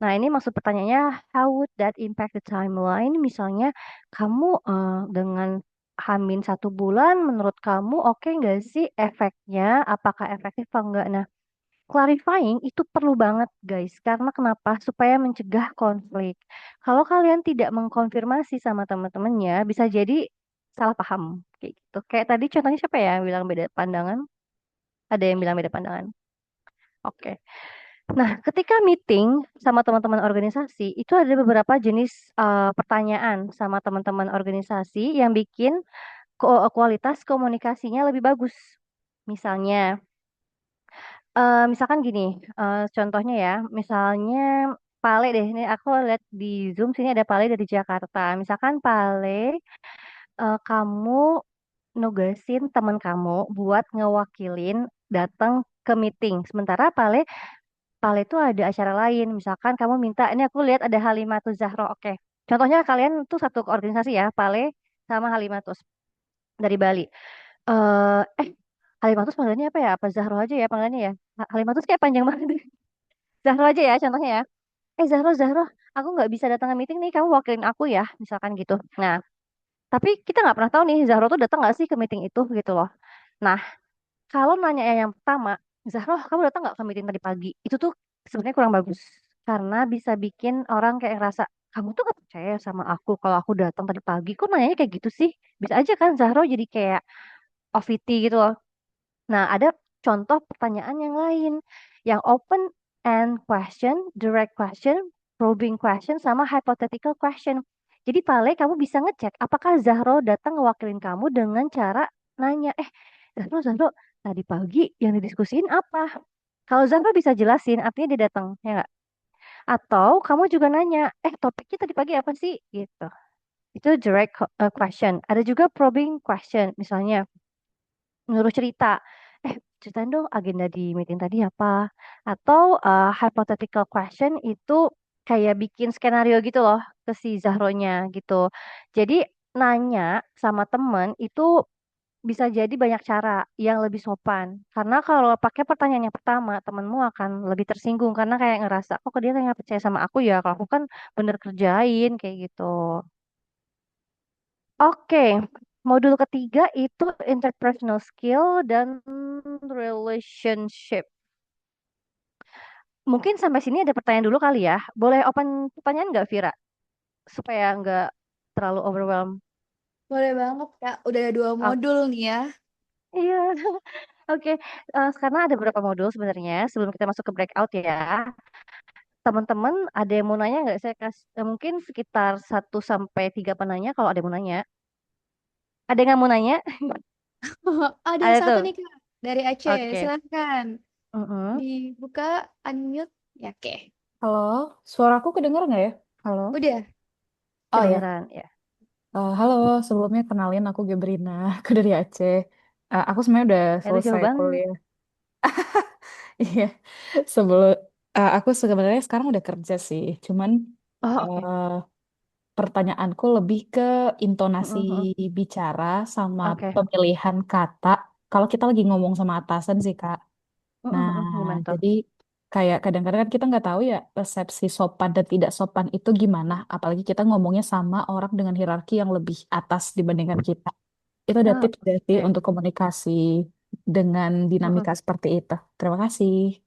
Nah, ini maksud pertanyaannya, how would that impact the timeline? Misalnya, kamu dengan Hamin 1 bulan, menurut kamu oke nggak sih efeknya? Apakah efektif atau enggak? Nah, clarifying itu perlu banget, guys. Karena kenapa? Supaya mencegah konflik. Kalau kalian tidak mengkonfirmasi sama teman-temannya, bisa jadi salah paham. Kayak gitu. Kayak tadi contohnya siapa ya yang bilang beda pandangan? Ada yang bilang beda pandangan. Oke. Nah, ketika meeting sama teman-teman organisasi, itu ada beberapa jenis pertanyaan sama teman-teman organisasi yang bikin kualitas komunikasinya lebih bagus. Misalnya, misalkan gini, contohnya ya, misalnya Pale deh, ini aku lihat di Zoom sini ada Pale dari Jakarta. Misalkan Pale, kamu nugasin teman kamu buat ngewakilin datang ke meeting. Sementara Pale itu ada acara lain. Misalkan kamu minta, ini aku lihat ada Halimatus Zahro. Oke. Contohnya kalian tuh satu organisasi ya, Pale sama Halimatus dari Bali. Eh, Halimatus panggilannya apa ya? Apa Zahro aja ya panggilannya ya? Halimatus kayak panjang banget. Zahro aja ya contohnya ya. Zahro, aku nggak bisa datang ke meeting nih, kamu wakilin aku ya, misalkan gitu. Nah, tapi kita nggak pernah tahu nih Zahro tuh datang nggak sih ke meeting itu gitu loh. Nah, kalau nanya yang pertama, Zahro, kamu datang nggak ke meeting tadi pagi? Itu tuh sebenarnya kurang bagus. Karena bisa bikin orang kayak ngerasa, kamu tuh gak percaya sama aku kalau aku datang tadi pagi. Kok nanyanya kayak gitu sih? Bisa aja kan Zahro jadi kayak OVT gitu loh. Nah, ada contoh pertanyaan yang lain. Yang open and question, direct question, probing question, sama hypothetical question. Jadi paling kamu bisa ngecek apakah Zahro datang ngewakilin kamu dengan cara nanya, Zahro, tadi pagi yang didiskusiin apa? Kalau Zahro bisa jelasin, artinya dia datang, ya nggak? Atau kamu juga nanya, topiknya tadi pagi apa sih? Gitu. Itu direct question. Ada juga probing question, misalnya nyuruh cerita. Ceritain dong agenda di meeting tadi apa? Atau hypothetical question itu kayak bikin skenario gitu loh ke si Zahronya gitu. Jadi nanya sama temen itu bisa jadi banyak cara yang lebih sopan. Karena kalau pakai pertanyaan yang pertama, temenmu akan lebih tersinggung karena kayak ngerasa, kok dia kayak nggak percaya sama aku ya, kalau aku kan bener kerjain kayak gitu. Oke, modul ketiga itu interpersonal skill dan relationship. Mungkin sampai sini ada pertanyaan dulu kali ya. Boleh open pertanyaan nggak, Vira? Supaya nggak terlalu overwhelm. Boleh banget, Kak. Udah ada dua Oh, modul nih ya. iya. Oke. Karena ada beberapa modul sebenarnya. Sebelum kita masuk ke breakout ya. Teman-teman ada yang mau nanya nggak? Saya kasih mungkin sekitar 1 sampai 3 penanya kalau ada yang mau nanya. Ada yang nggak mau nanya? Ada Ada satu tuh. nih, Kak. Dari Aceh. Oke. Silahkan. Mm-mm. Dibuka, unmute. Ya, oke. Halo, suaraku kedengar nggak ya? Halo? Udah. Oh ya, Kedengeran ya. halo. Sebelumnya kenalin aku Gebrina, aku dari Aceh. Aku sebenarnya udah Itu jauh selesai banget. kuliah. Iya, sebelum aku sebenarnya sekarang udah kerja sih. Cuman Oh, oke. eh, pertanyaanku lebih ke intonasi Mm-mm. bicara sama Oke. pemilihan kata. Kalau kita lagi ngomong sama atasan sih, Kak. Nah, Mm-mm. Gimana tuh? jadi kayak kadang-kadang kan kita nggak tahu ya persepsi sopan dan tidak sopan itu gimana. Apalagi kita ngomongnya sama orang dengan hierarki yang lebih atas dibandingkan kita. Itu ada Oh, tips gak sih oke. untuk komunikasi dengan Mm-mm. dinamika seperti itu? Terima kasih.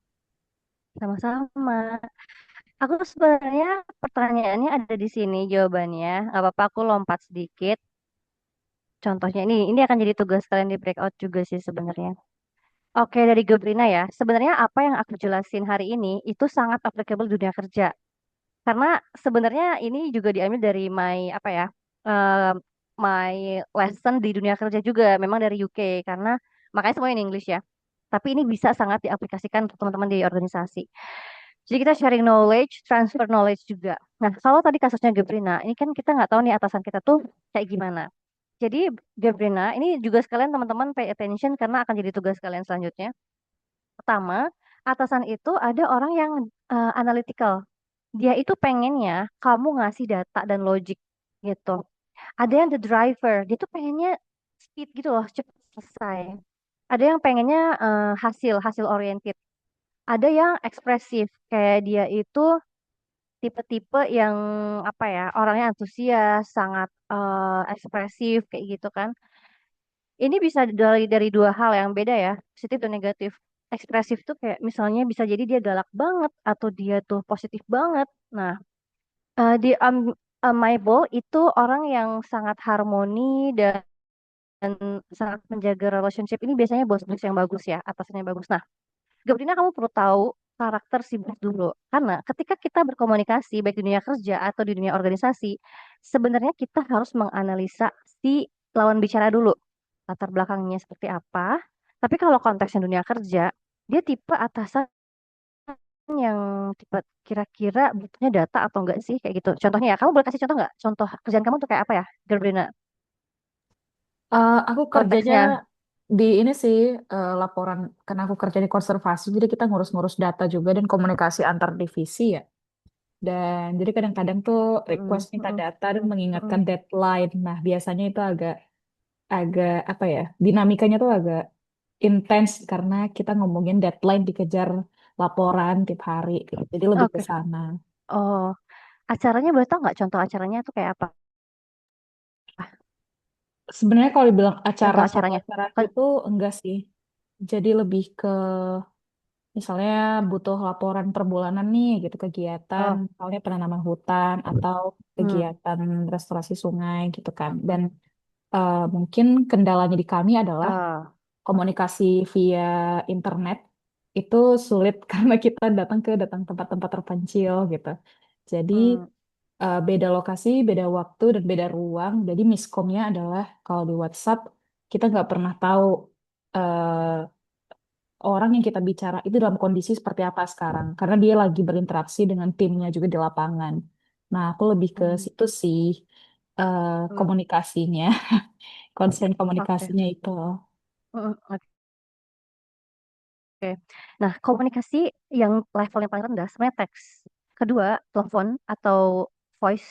Sama-sama. Aku sebenarnya pertanyaannya ada di sini jawabannya. Gak apa-apa aku lompat sedikit. Contohnya ini akan jadi tugas kalian di breakout juga sih sebenarnya. Oke, dari Gebrina ya. Sebenarnya apa yang aku jelasin hari ini itu sangat applicable di dunia kerja. Karena sebenarnya ini juga diambil dari apa ya? eh, my lesson di dunia kerja juga. Memang dari UK karena makanya semuanya in English ya. Tapi ini bisa sangat diaplikasikan untuk teman-teman di organisasi. Jadi kita sharing knowledge, transfer knowledge juga. Nah, kalau tadi kasusnya Gebrina, ini kan kita nggak tahu nih atasan kita tuh kayak gimana. Jadi Gebrina, ini juga sekalian teman-teman pay attention karena akan jadi tugas kalian selanjutnya. Pertama, atasan itu ada orang yang analytical. Dia itu pengennya kamu ngasih data dan logik gitu. Ada yang the driver, dia tuh pengennya speed gitu loh, cepet selesai. Ada yang pengennya hasil hasil oriented. Ada yang ekspresif, kayak dia itu tipe-tipe yang apa ya, orangnya antusias, sangat ekspresif kayak gitu kan. Ini bisa dari dua hal yang beda ya, positif dan negatif. Ekspresif tuh kayak misalnya bisa jadi dia galak banget atau dia tuh positif banget. Nah, di amiable itu orang yang sangat harmoni dan sangat menjaga relationship ini biasanya bos-bos yang bagus ya, atasannya bagus. Nah, Gabriela, kamu perlu tahu karakter si bos dulu. Karena ketika kita berkomunikasi, baik di dunia kerja atau di dunia organisasi, sebenarnya kita harus menganalisa si lawan bicara dulu. Latar belakangnya seperti apa. Tapi kalau konteksnya dunia kerja, dia tipe atasan yang tipe kira-kira butuhnya data atau enggak sih, kayak gitu. Contohnya ya, kamu boleh kasih contoh nggak? Contoh kerjaan kamu tuh kayak apa ya, Gabriela? Aku kerjanya Konteksnya. di ini sih laporan karena aku kerja di konservasi, jadi kita ngurus-ngurus data juga dan komunikasi antar divisi ya. Dan jadi kadang-kadang tuh Mm, request minta mm, data dan mengingatkan mm. deadline. Nah, biasanya itu agak agak apa ya? Dinamikanya tuh agak intens karena kita ngomongin deadline dikejar laporan tiap hari. Jadi lebih ke Oke. sana. Oh, acaranya boleh tau nggak contoh acaranya tuh kayak apa? Sebenarnya kalau dibilang acara Contoh satu acaranya. acara Kan, itu enggak sih. Jadi lebih ke misalnya butuh laporan per bulanan nih gitu kegiatan, oh, misalnya penanaman hutan atau hmm, kegiatan restorasi sungai gitu kan. Dan mungkin kendalanya di kami adalah oh, komunikasi via internet itu sulit karena kita datang tempat-tempat terpencil gitu. Jadi hmm, beda lokasi, beda waktu, dan beda ruang. Jadi miskomnya adalah kalau di WhatsApp kita nggak pernah tahu eh, orang yang kita bicara itu dalam kondisi seperti apa sekarang. Karena dia lagi berinteraksi dengan timnya juga di lapangan. Nah, aku lebih ke hmm, situ sih hmm, komunikasinya, konsen oke. komunikasinya itu. Hmm, oke. Nah, komunikasi yang level yang paling rendah sebenarnya teks. Kedua, telepon atau voice.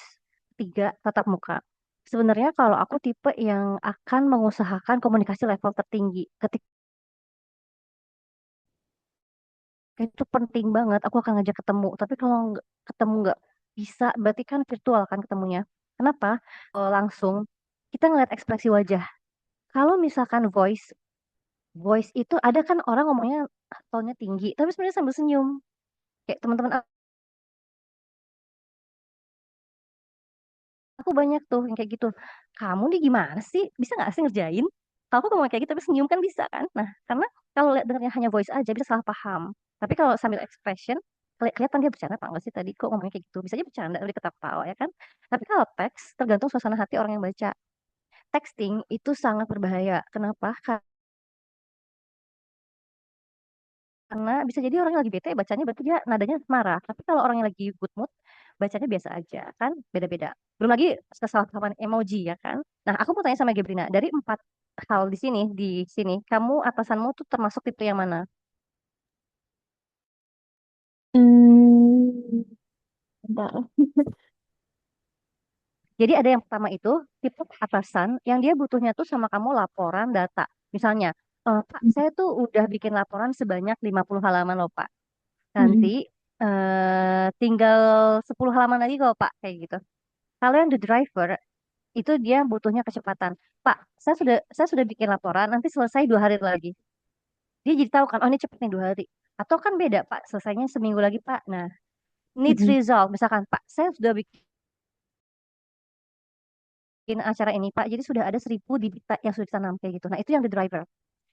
Tiga, tatap muka. Sebenarnya kalau aku tipe yang akan mengusahakan komunikasi level tertinggi. Ketika itu penting banget, aku akan ngajak ketemu. Tapi kalau ketemu nggak bisa, berarti kan virtual kan ketemunya. Kenapa? Kalau langsung, kita ngeliat ekspresi wajah. Kalau misalkan voice, voice itu ada kan orang ngomongnya tone-nya tinggi, tapi sebenarnya sambil senyum. Kayak teman-teman aku banyak tuh yang kayak gitu. Kamu nih gimana sih? Bisa nggak sih ngerjain? Kalau aku ngomong kayak gitu tapi senyum kan bisa kan? Nah, karena kalau lihat dengarnya hanya voice aja bisa salah paham. Tapi kalau sambil expression, kelihatan dia bercanda apa enggak sih tadi kok ngomongnya kayak gitu. Bisa aja bercanda, lebih ketawa ya kan? Tapi kalau teks tergantung suasana hati orang yang baca. Texting itu sangat berbahaya. Kenapa? Karena bisa jadi orang yang lagi bete bacanya berarti dia nadanya marah. Tapi kalau orang yang lagi good mood bacanya biasa aja kan beda-beda. Belum lagi kesalahpahaman emoji ya kan. Nah, aku mau tanya sama Gebrina, dari empat hal di sini, kamu atasanmu tuh termasuk tipe yang mana? Hmm, bentar. Jadi ada yang pertama itu tipe atasan yang dia butuhnya tuh sama kamu laporan data. Misalnya, Pak, saya tuh udah bikin laporan sebanyak 50 halaman loh, Pak. Nanti Mm-mm. tinggal 10 halaman lagi kok, Pak, kayak gitu. Kalau yang the driver itu dia butuhnya kecepatan. Pak, saya sudah bikin laporan, nanti selesai 2 hari lagi. Dia jadi tahu kan, oh ini cepet nih 2 hari. Atau kan beda, Pak, selesainya seminggu lagi, Pak. Nah, needs Mm-mm. result. Misalkan, Pak, saya sudah bikin acara ini, Pak, jadi sudah ada 1.000 di yang sudah ditanam kayak gitu. Nah, itu yang the driver.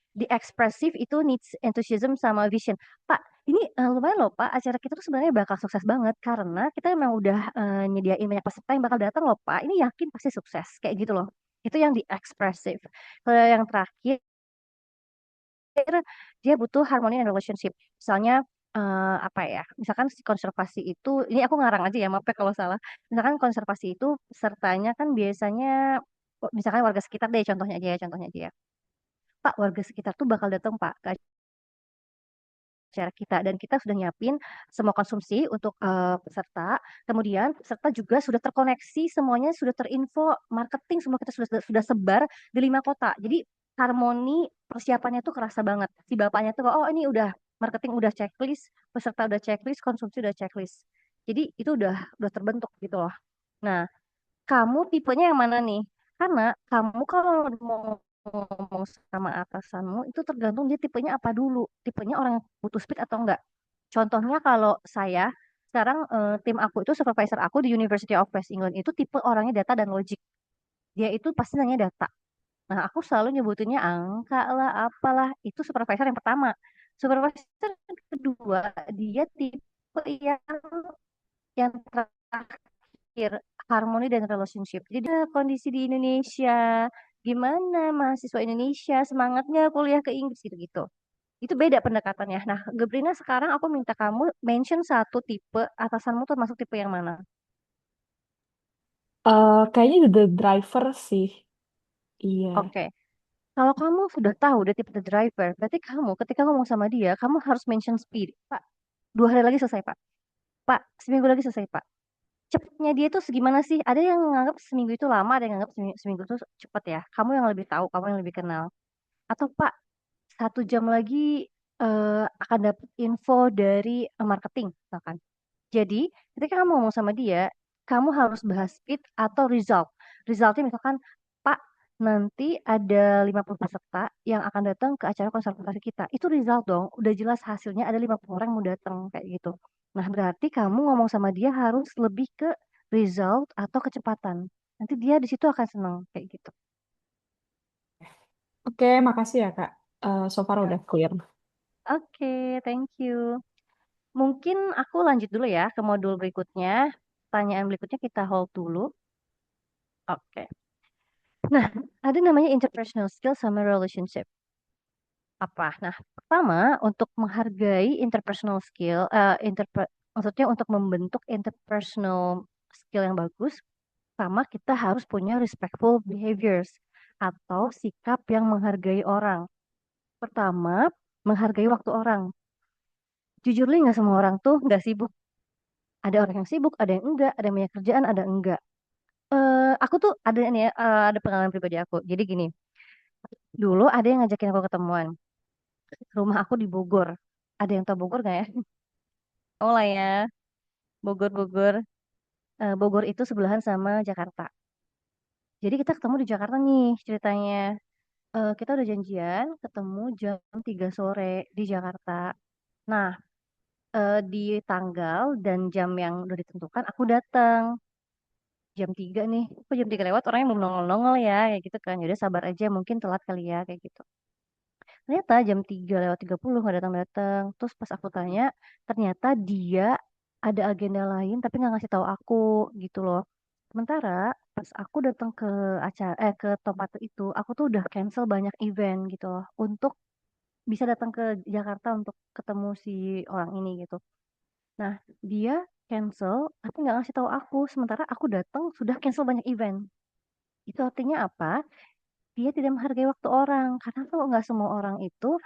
Di expressive itu needs enthusiasm sama vision. Pak, ini lumayan loh, Pak. Acara kita tuh sebenarnya bakal sukses banget karena kita memang udah nyediain banyak peserta yang bakal datang loh, Pak. Ini yakin pasti sukses kayak gitu loh. Itu yang di expressive. Kalau yang terakhir dia butuh harmony and relationship. Misalnya apa ya? Misalkan si konservasi itu, ini aku ngarang aja ya, maaf ya kalau salah. Misalkan konservasi itu pesertanya kan biasanya, misalkan warga sekitar deh, contohnya aja ya, contohnya aja ya. Pak, warga sekitar tuh bakal datang Pak ke acara kita dan kita sudah nyiapin semua konsumsi untuk peserta. Kemudian peserta juga sudah terkoneksi, semuanya sudah terinfo, marketing semua kita sudah sebar di 5 kota. Jadi harmoni persiapannya tuh kerasa banget. Si bapaknya tuh oh ini udah marketing udah checklist, peserta udah checklist, konsumsi udah checklist. Jadi itu udah terbentuk gitu loh. Nah, kamu tipenya yang mana nih? Karena kamu kalau mau ngomong sama atasanmu itu tergantung dia tipenya apa dulu. Tipenya orang yang butuh speed atau enggak. Contohnya kalau saya sekarang tim aku itu supervisor aku di University of West England itu tipe orangnya data dan logic. Dia itu pasti nanya data. Nah, aku selalu nyebutinnya angka lah, apalah. Itu supervisor yang pertama. Supervisor yang kedua, dia tipe yang terakhir, harmoni dan relationship. Jadi kondisi di Indonesia, gimana mahasiswa Indonesia semangatnya kuliah ke Inggris gitu-gitu. Itu beda pendekatannya. Nah, Gebrina sekarang aku minta kamu mention satu tipe atasanmu tuh masuk tipe yang mana? Kayaknya the driver sih. Iya. Oke. Kalau kamu sudah tahu dia tipe the driver, berarti kamu ketika ngomong sama dia, kamu harus mention speed. Pak, 2 hari lagi selesai, Pak. Pak, seminggu lagi selesai, Pak. Cepatnya dia tuh segimana sih? Ada yang menganggap seminggu itu lama, ada yang menganggap seminggu itu cepat ya. Kamu yang lebih tahu, kamu yang lebih kenal. Atau Pak, 1 jam lagi akan dapat info dari marketing, misalkan. Jadi, ketika kamu ngomong sama dia, kamu harus bahas speed atau result. Resultnya misalkan, Pak, nanti ada 50 peserta yang akan datang ke acara konservasi kita. Itu result dong. Udah jelas hasilnya ada 50 orang yang mau datang kayak gitu. Nah, berarti kamu ngomong sama dia harus lebih ke result atau kecepatan. Nanti dia di situ akan senang kayak gitu. Oke, makasih ya, Kak. So far udah clear. Oke, thank you. Mungkin aku lanjut dulu ya ke modul berikutnya. Pertanyaan berikutnya kita hold dulu. Oke. Nah, ada namanya interpersonal skill sama relationship. Apa? Nah, pertama untuk menghargai interpersonal skill, maksudnya untuk membentuk interpersonal skill yang bagus, pertama kita harus punya respectful behaviors atau sikap yang menghargai orang. Pertama, menghargai waktu orang. Jujur li nggak semua orang tuh nggak sibuk. Ada orang yang sibuk, ada yang enggak, ada yang punya kerjaan, ada yang enggak. Aku tuh ada nih ya, ada pengalaman pribadi aku. Jadi gini, dulu ada yang ngajakin aku ketemuan. Rumah aku di Bogor. Ada yang tahu Bogor nggak ya? Oh lah ya, Bogor Bogor. Bogor itu sebelahan sama Jakarta. Jadi kita ketemu di Jakarta nih ceritanya. Kita udah janjian ketemu jam 3 sore di Jakarta. Nah, di tanggal dan jam yang udah ditentukan aku datang jam 3 nih. Kok jam 3 lewat orangnya belum nongol-nongol ya kayak gitu kan. Yaudah sabar aja mungkin telat kali ya kayak gitu. Ternyata jam 3 lewat 30 nggak datang-datang. Terus pas aku tanya, ternyata dia ada agenda lain tapi nggak ngasih tahu aku gitu loh. Sementara pas aku datang ke ke tempat itu, aku tuh udah cancel banyak event gitu loh untuk bisa datang ke Jakarta untuk ketemu si orang ini gitu. Nah, dia cancel tapi nggak ngasih tahu aku. Sementara aku datang sudah cancel banyak event. Itu artinya apa? Dia tidak menghargai waktu orang. Karena tuh nggak semua orang itu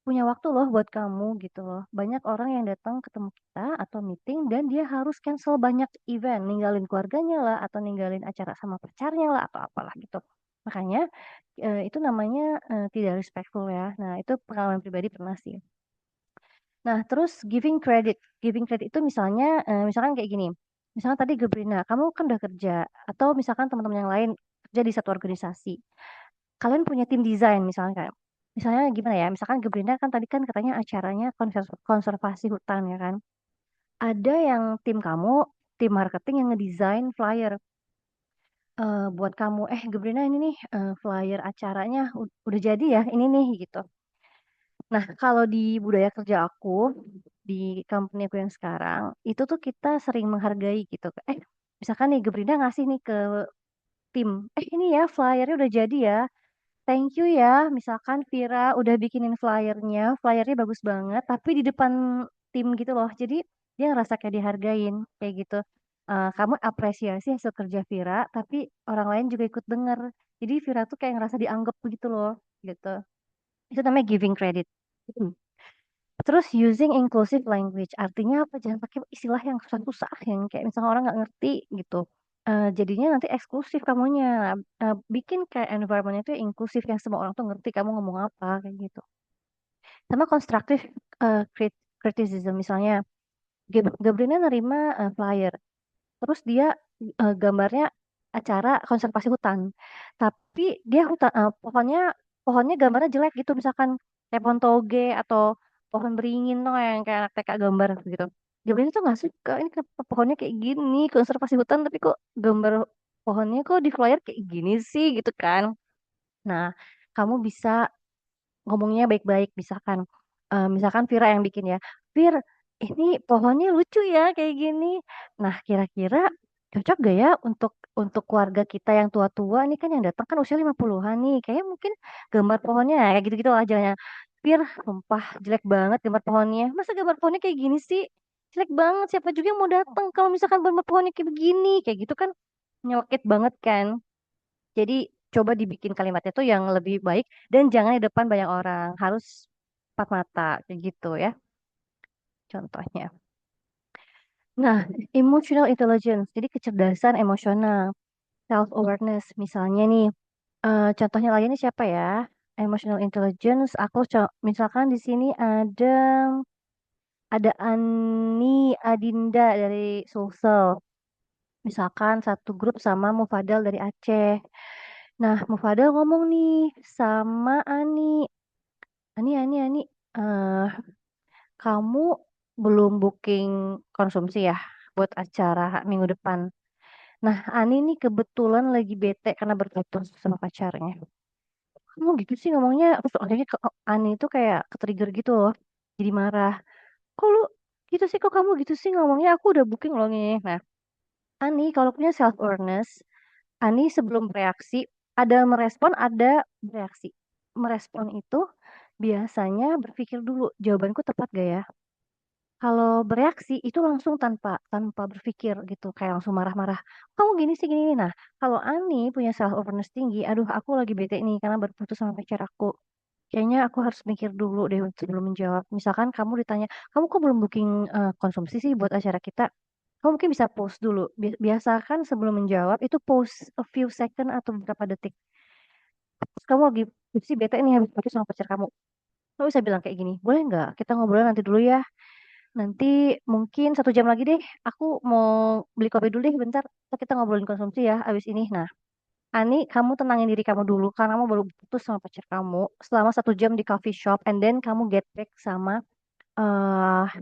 punya waktu loh buat kamu gitu loh. Banyak orang yang datang ketemu kita atau meeting dan dia harus cancel banyak event, ninggalin keluarganya lah atau ninggalin acara sama pacarnya lah atau apalah gitu. Makanya itu namanya tidak respectful ya. Nah, itu pengalaman pribadi pernah sih. Nah, terus giving credit. Giving credit itu misalnya misalkan kayak gini. Misalkan tadi Gebrina, kamu kan udah kerja atau misalkan teman-teman yang lain kerja di satu organisasi, kalian punya tim desain misalnya kayak misalnya gimana ya misalkan Gebrina kan tadi kan katanya acaranya konservasi hutan ya kan ada yang tim kamu tim marketing yang ngedesain flyer buat kamu Gebrina ini nih flyer acaranya udah jadi ya ini nih gitu. Nah kalau di budaya kerja aku di company aku yang sekarang itu tuh kita sering menghargai gitu misalkan nih Gebrina ngasih nih ke tim ini ya flyernya udah jadi ya. Thank you ya, misalkan Vira udah bikinin flyernya, flyernya bagus banget, tapi di depan tim gitu loh. Jadi dia ngerasa kayak dihargain, kayak gitu. Kamu apresiasi hasil kerja Vira, tapi orang lain juga ikut denger. Jadi Vira tuh kayak ngerasa dianggap begitu loh, gitu. Itu namanya giving credit. Hmm. Terus using inclusive language, artinya apa? Jangan pakai istilah yang susah-susah, yang kayak misalnya orang nggak ngerti gitu. Jadinya nanti eksklusif kamunya. Bikin kayak environment itu inklusif yang semua orang tuh ngerti kamu ngomong apa kayak gitu. Sama konstruktif criticism misalnya Gabriela nerima flyer, terus dia gambarnya acara konservasi hutan, tapi dia pohonnya gambarnya jelek gitu misalkan kayak pohon toge atau pohon beringin tuh yang kayak anak TK gambar gitu. Gabriela tuh nggak suka ini kenapa pohonnya kayak gini konservasi hutan tapi kok gambar pohonnya kok di flyer kayak gini sih gitu kan. Nah, kamu bisa ngomongnya baik-baik, misalkan Vira yang bikin ya, Vir, ini pohonnya lucu ya kayak gini. Nah, kira-kira cocok gak ya untuk keluarga kita yang tua-tua nih, kan yang datang kan usia 50-an nih, kayaknya mungkin gambar pohonnya kayak gitu-gitu lah jalannya. Vir, sumpah jelek banget gambar pohonnya. Masa gambar pohonnya kayak gini sih? Jelek banget, siapa juga yang mau datang kalau misalkan gambar pohonnya kayak begini, kayak gitu kan nyelekit banget kan. Jadi coba dibikin kalimatnya tuh yang lebih baik dan jangan di depan banyak orang. Harus empat mata kayak gitu ya contohnya. Nah, emotional intelligence, jadi kecerdasan emosional, self awareness. Misalnya nih, contohnya lagi ini siapa ya? Emotional intelligence, misalkan di sini ada Ani Adinda dari Sulsel. Misalkan satu grup sama Mufadal dari Aceh. Nah, Mufadal ngomong nih sama Ani, eh, kamu belum booking konsumsi ya buat acara minggu depan. Nah, Ani nih kebetulan lagi bete karena berputus sama pacarnya. Kamu gitu sih ngomongnya, terus akhirnya Ani itu kayak ke-trigger gitu loh. Jadi marah. Kok lu gitu sih, kok kamu gitu sih ngomongnya, aku udah booking loh nih. Nah, Ani kalau punya self awareness, Ani sebelum bereaksi, ada merespon, ada bereaksi. Merespon itu biasanya berpikir dulu, jawabanku tepat gak ya? Kalau bereaksi itu langsung tanpa tanpa berpikir gitu, kayak langsung marah-marah. Kamu gini sih gini. Nah, kalau Ani punya self awareness tinggi, aduh aku lagi bete nih karena baru putus sama pacar aku. Kayaknya aku harus mikir dulu deh sebelum menjawab. Misalkan kamu ditanya, kamu kok belum booking konsumsi sih buat acara kita? Kamu mungkin bisa pause dulu. Biasakan sebelum menjawab itu pause a few second atau beberapa detik. Terus kamu lagi sih bete nih habis putus sama pacar kamu. Kamu bisa bilang kayak gini, boleh nggak kita ngobrol nanti dulu ya? Nanti mungkin 1 jam lagi deh, aku mau beli kopi dulu deh bentar. Ntar kita ngobrolin konsumsi ya abis ini. Nah, Ani, kamu tenangin diri kamu dulu karena kamu baru putus sama pacar kamu selama 1 jam di coffee shop, and then kamu get back sama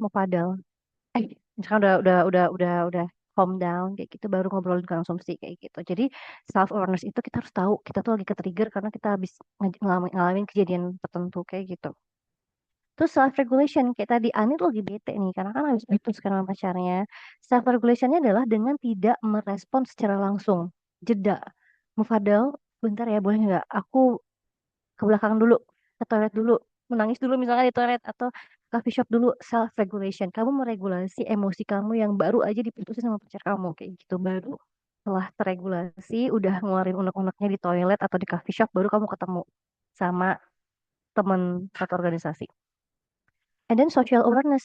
Mupadal. Eh, misalkan udah calm down kayak gitu, baru ngobrolin konsumsi kayak gitu. Jadi self awareness itu kita harus tahu kita tuh lagi ke trigger karena kita habis ngalamin kejadian tertentu kayak gitu. Terus self regulation kayak tadi Ani tuh lagi bete nih karena kan habis putus kan sama pacarnya. Self regulationnya adalah dengan tidak merespon secara langsung. Jeda. Mufadal, bentar ya boleh nggak? Aku ke belakang dulu, ke toilet dulu, menangis dulu misalnya di toilet atau coffee shop dulu. Self regulation. Kamu meregulasi emosi kamu yang baru aja diputusin sama pacar kamu kayak gitu. Baru setelah terregulasi, udah ngeluarin unek-uneknya di toilet atau di coffee shop, baru kamu ketemu sama temen satu organisasi. And then social awareness.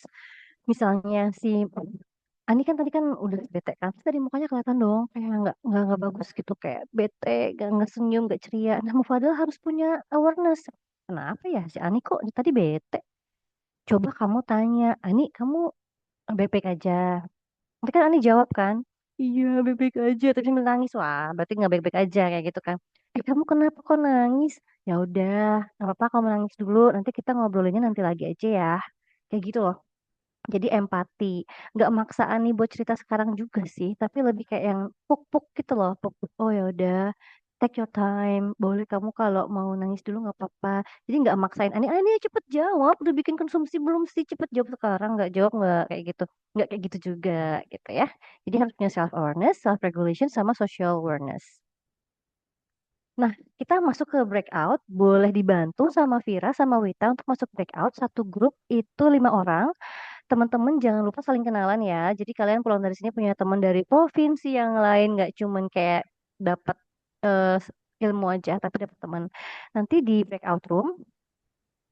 Misalnya si Ani kan tadi kan udah bete kan, terus tadi mukanya kelihatan dong kayak nggak bagus gitu, kayak bete, nggak senyum, nggak ceria. Nah, Mufadil harus punya awareness. Kenapa ya si Ani kok tadi bete? Coba kamu tanya, Ani kamu baik-baik aja. Nanti kan Ani jawab kan, iya baik-baik aja. Terus dia nangis, wah berarti nggak baik-baik aja kayak gitu kan. Kamu kenapa kok nangis? Ya udah, nggak apa-apa kamu nangis dulu. Nanti kita ngobrolinnya nanti lagi aja ya. Kayak gitu loh. Jadi empati, nggak maksa Ani buat cerita sekarang juga sih, tapi lebih kayak yang puk-puk gitu loh, puk-puk. Oh ya udah, take your time. Boleh kamu kalau mau nangis dulu nggak apa-apa. Jadi nggak maksain Ani cepet jawab. Udah bikin konsumsi belum sih? Cepet jawab sekarang. Nggak jawab nggak kayak gitu. Nggak kayak gitu juga gitu ya. Jadi harus punya self awareness, self regulation, sama social awareness. Nah, kita masuk ke breakout. Boleh dibantu sama Vira sama Wita untuk masuk breakout. Satu grup itu 5 orang. Teman-teman jangan lupa saling kenalan ya. Jadi kalian pulang dari sini punya teman dari provinsi yang lain, nggak cuman kayak dapat eh, ilmu aja, tapi dapat teman. Nanti di breakout room,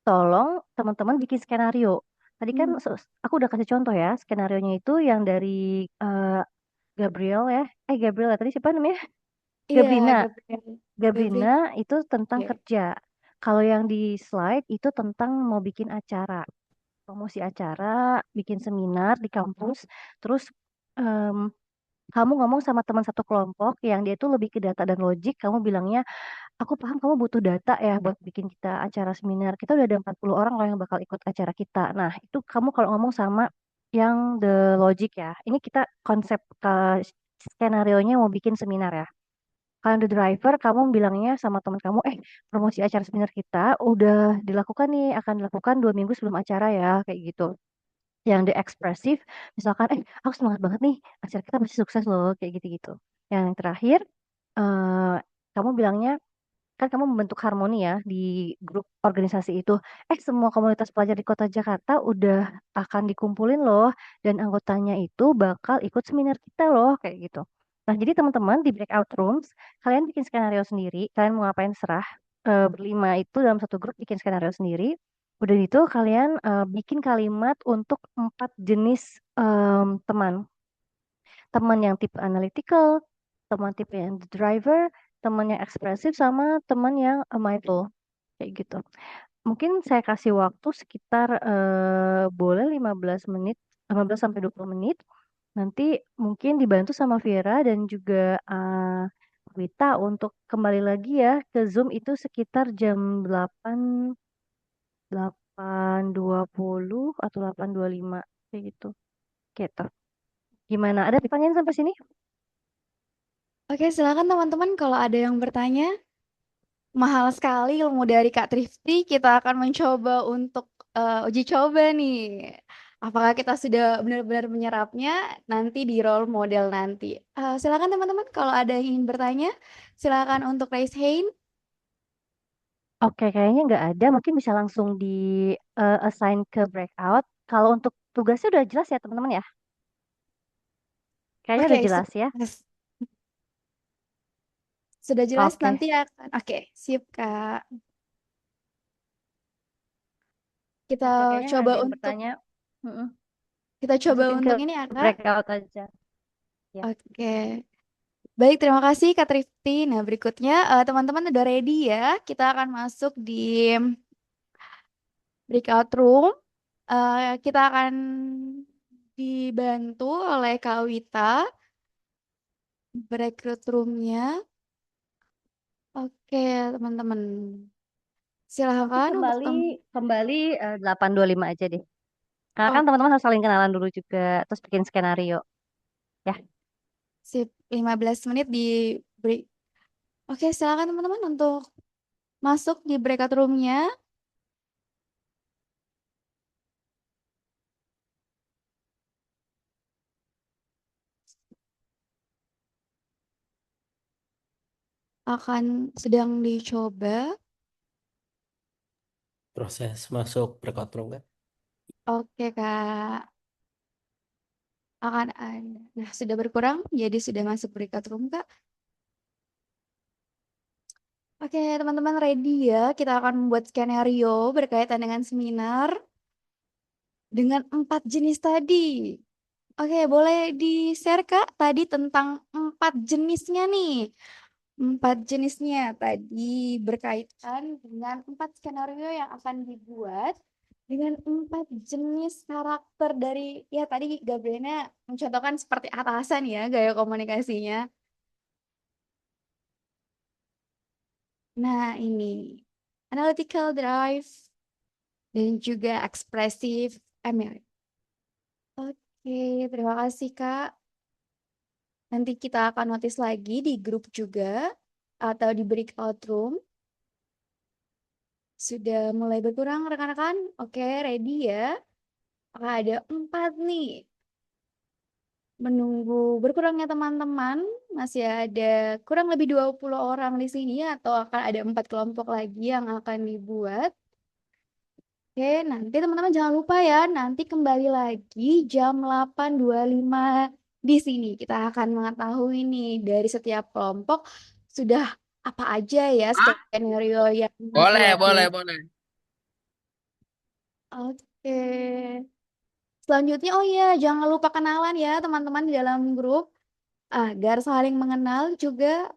tolong teman-teman bikin skenario. Tadi kan Hmm. aku udah kasih contoh ya, skenarionya itu yang dari eh, Gabriel ya. Gabriel ya, tadi siapa namanya? Iya, Gabrina. Gabriel. Gabrina Gabriel. itu tentang Oke. kerja. Kalau yang di slide itu tentang mau bikin acara, promosi acara, bikin seminar di kampus, terus em, kamu ngomong sama teman satu kelompok yang dia tuh lebih ke data dan logik, kamu bilangnya, aku paham kamu butuh data ya buat bikin kita acara seminar. Kita udah ada 40 orang loh yang bakal ikut acara kita. Nah, itu kamu kalau ngomong sama yang the logic ya. Ini kita konsep ke skenario-nya mau bikin seminar ya. Kalian the driver, kamu bilangnya sama teman kamu, promosi acara seminar kita udah dilakukan nih, akan dilakukan 2 minggu sebelum acara ya, kayak gitu. Yang the ekspresif, misalkan, aku semangat banget nih, acara kita pasti sukses loh, kayak gitu-gitu. Yang terakhir, eh kamu bilangnya, kan kamu membentuk harmoni ya di grup organisasi itu. Semua komunitas pelajar di Kota Jakarta udah akan dikumpulin loh, dan anggotanya itu bakal ikut seminar kita loh, kayak gitu. Nah, jadi teman-teman di breakout rooms, kalian bikin skenario sendiri, kalian mau ngapain serah. Berlima itu dalam satu grup bikin skenario sendiri. Udah gitu kalian bikin kalimat untuk 4 jenis teman. Teman yang tipe analytical, teman tipe yang driver, teman yang ekspresif, sama teman yang mindful. Kayak gitu. Mungkin saya kasih waktu sekitar boleh 15 menit, 15 sampai 20 menit. Nanti mungkin dibantu sama Vera dan juga Wita untuk kembali lagi ya ke Zoom itu sekitar jam 8, 8.20 atau 8.25 kayak gitu. Gitu. Gimana? Ada pertanyaan sampai sini? Oke, silakan teman-teman kalau ada yang bertanya. Mahal sekali ilmu dari Kak Trifty. Kita akan mencoba untuk uji coba nih. Apakah kita sudah benar-benar menyerapnya nanti di role model nanti. Silakan teman-teman kalau ada yang ingin bertanya, silakan untuk raise hand. Oke, kayaknya nggak ada. Mungkin bisa langsung di assign ke breakout. Kalau untuk tugasnya udah jelas ya teman-teman ya? Kayaknya Oke, udah jelas ya. sudah jelas Oke. nanti akan. Oke, sip Kak. Kita Oke, kayaknya nggak coba ada yang untuk bertanya. Mm-mm. kita coba Masukin ke untuk ini ya Kak. breakout aja. Ya. Oke. Baik, terima kasih Kak Trifty. Nah, berikutnya teman-teman udah ready ya. Kita akan masuk di breakout room. Kita akan dibantu oleh Kak Wita berekrut roomnya. Oke, teman-teman. Nanti Silahkan untuk kembali kembali 8.25 aja deh. Karena kan oh, teman-teman harus saling kenalan dulu juga, terus bikin skenario. Ya. sip 15 menit di break. Oke, silakan teman-teman untuk masuk di breakout roomnya. Akan sedang dicoba. Proses masuk breakout room kan? Oke, Kak. Akan ada. Nah, sudah berkurang, jadi sudah masuk breakout room, Kak. Oke, teman-teman ready ya? Kita akan membuat skenario berkaitan dengan seminar dengan 4 jenis tadi. Oke, boleh di-share, Kak, tadi tentang 4 jenisnya nih. 4 jenisnya tadi berkaitan dengan 4 skenario yang akan dibuat dengan 4 jenis karakter dari, ya tadi Gabriela mencontohkan seperti atasan ya, gaya komunikasinya. Nah, ini analytical drive dan juga ekspresif Emil. Oke, terima kasih Kak. Nanti kita akan notice lagi di grup juga atau di breakout room. Sudah mulai berkurang rekan-rekan? Oke, ready ya? Apakah ada 4 nih? Menunggu berkurangnya teman-teman, masih ada kurang lebih 20 orang di sini atau akan ada 4 kelompok lagi yang akan dibuat. Oke, nanti teman-teman jangan lupa ya, nanti kembali lagi jam 8.25 di sini. Kita akan mengetahui nih dari setiap kelompok sudah apa aja ya skenario yang Boleh, dibuatnya. boleh, boleh. Oke. Selanjutnya, oh iya, jangan lupa kenalan ya teman-teman di dalam grup agar saling mengenal juga.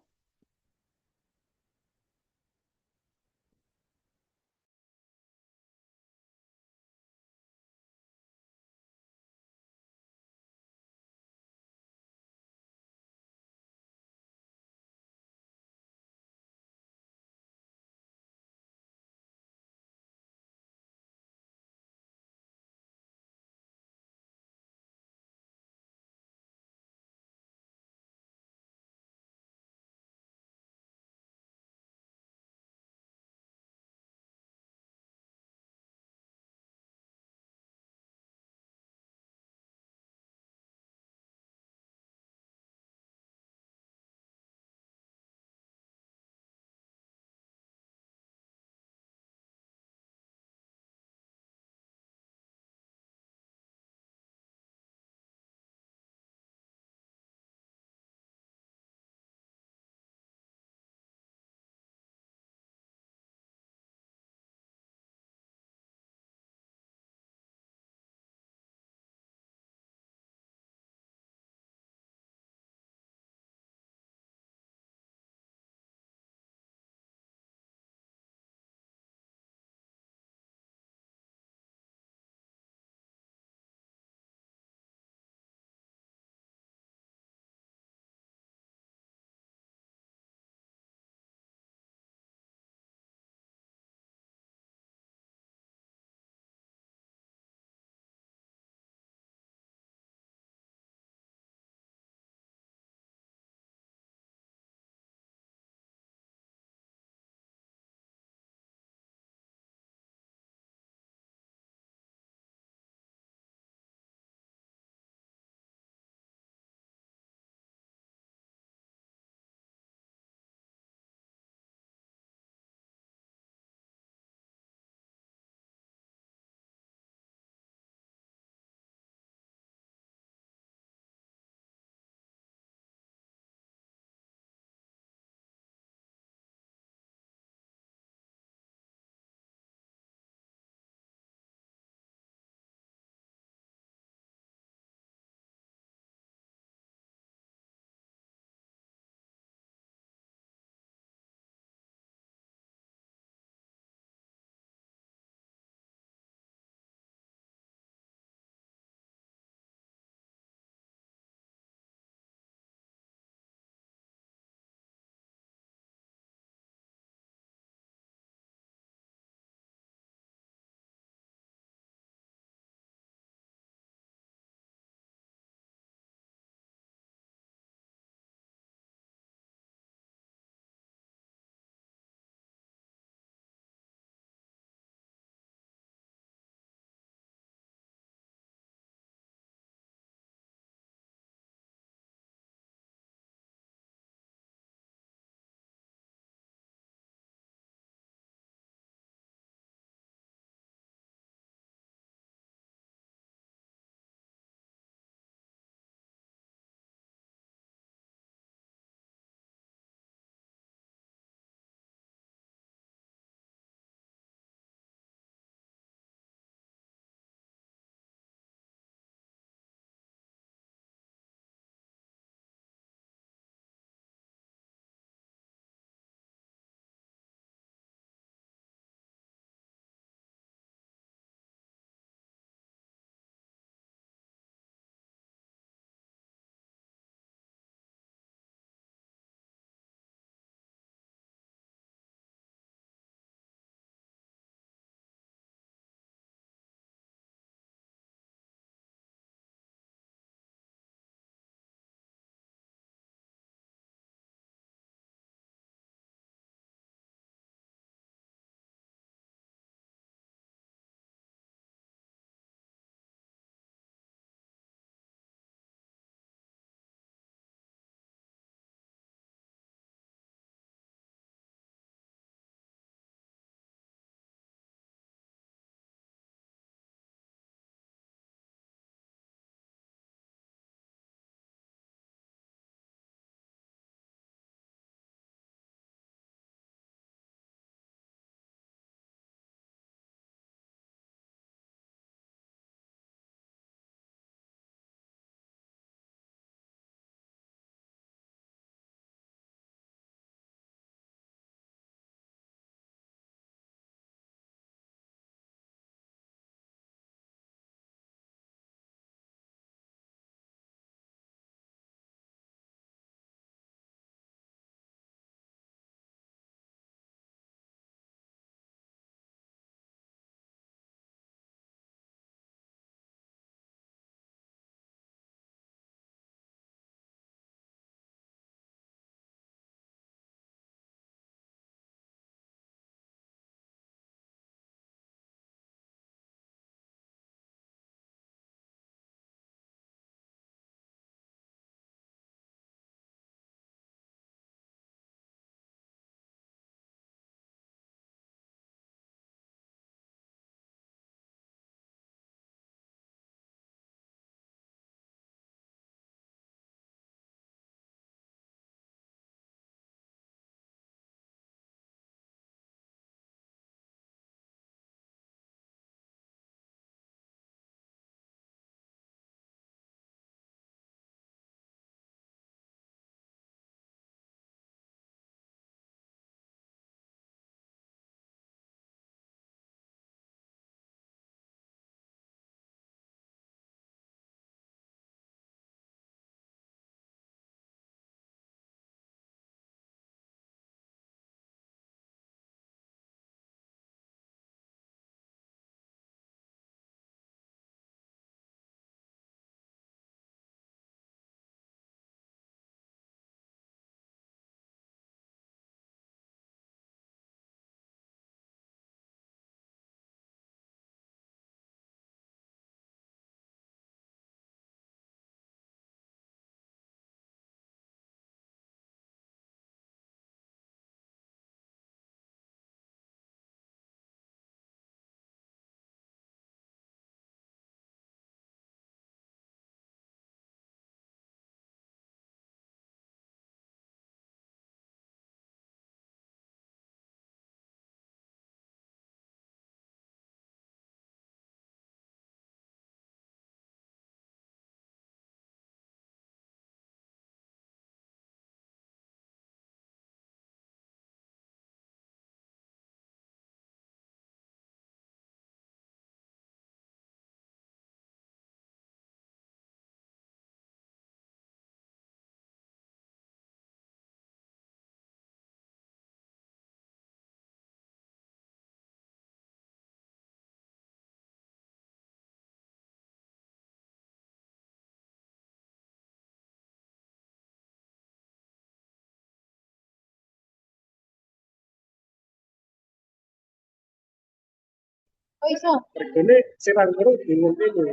Oh iso. Regane sirang guru bingung ini.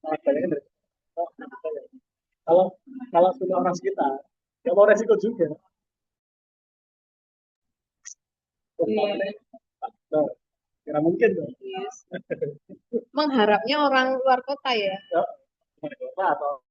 Adanya dari kalau kalau sudah orang sekitar, nggak mau resiko juga. Iya. Nah, kira mungkin tuh. Yes. Mengharapnya orang luar kota ya. Ya, atau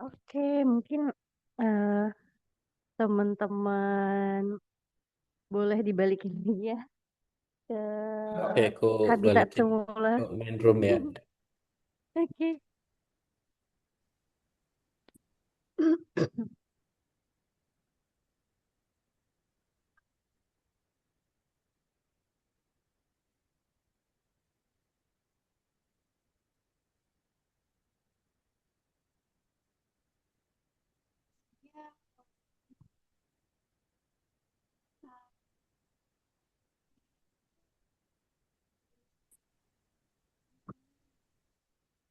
Oke, mungkin eh, teman-teman boleh dibalikin lagi ya ke Oke, aku habitat balikin semula. ke main room ya. Oke.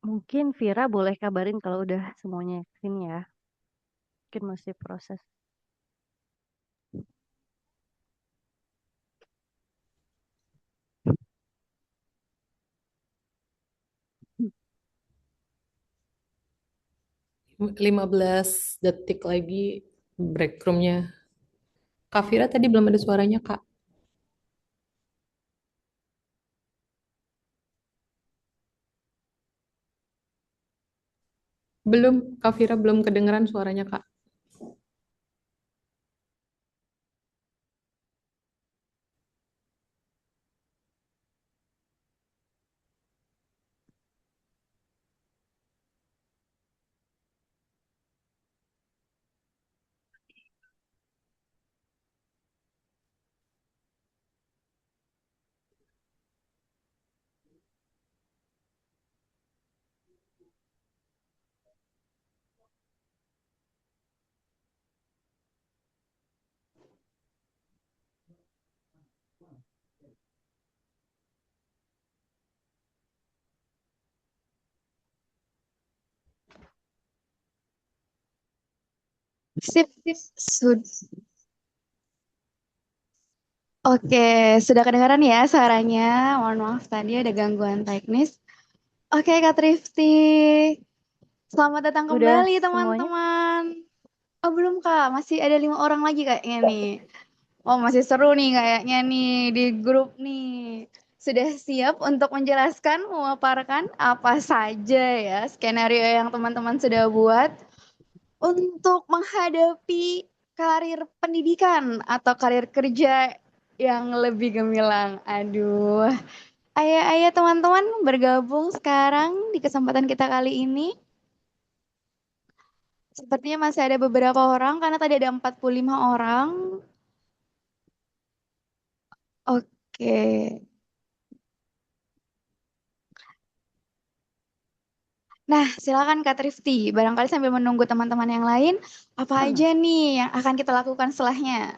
'Mungkin Vira boleh kabarin kalau udah semuanya yakin ya. Mungkin masih proses. Hmm. 15 detik lagi break roomnya. Kak Vira tadi belum ada suaranya, Kak. Belum, Kak Vira belum kedengeran suaranya, Kak. Sip, Oke, sudah kedengaran ya suaranya. Mohon maaf tadi ada gangguan teknis. Oke, Kak Trifty. Selamat datang Udah kembali, semuanya? teman-teman. Oh, belum, Kak. Masih ada 5 orang lagi kayaknya nih. Oh, masih seru nih kayaknya nih di grup nih. Sudah siap untuk menjelaskan, memaparkan apa saja ya skenario yang teman-teman sudah buat untuk menghadapi karir pendidikan atau karir kerja yang lebih gemilang. Aduh, ayo teman-teman bergabung sekarang di kesempatan kita kali ini. Sepertinya masih ada beberapa orang karena tadi ada 45 orang. Oke. Nah, silakan Kak Trifty. Barangkali sambil menunggu teman-teman yang lain, apa aja nih yang akan kita lakukan setelahnya?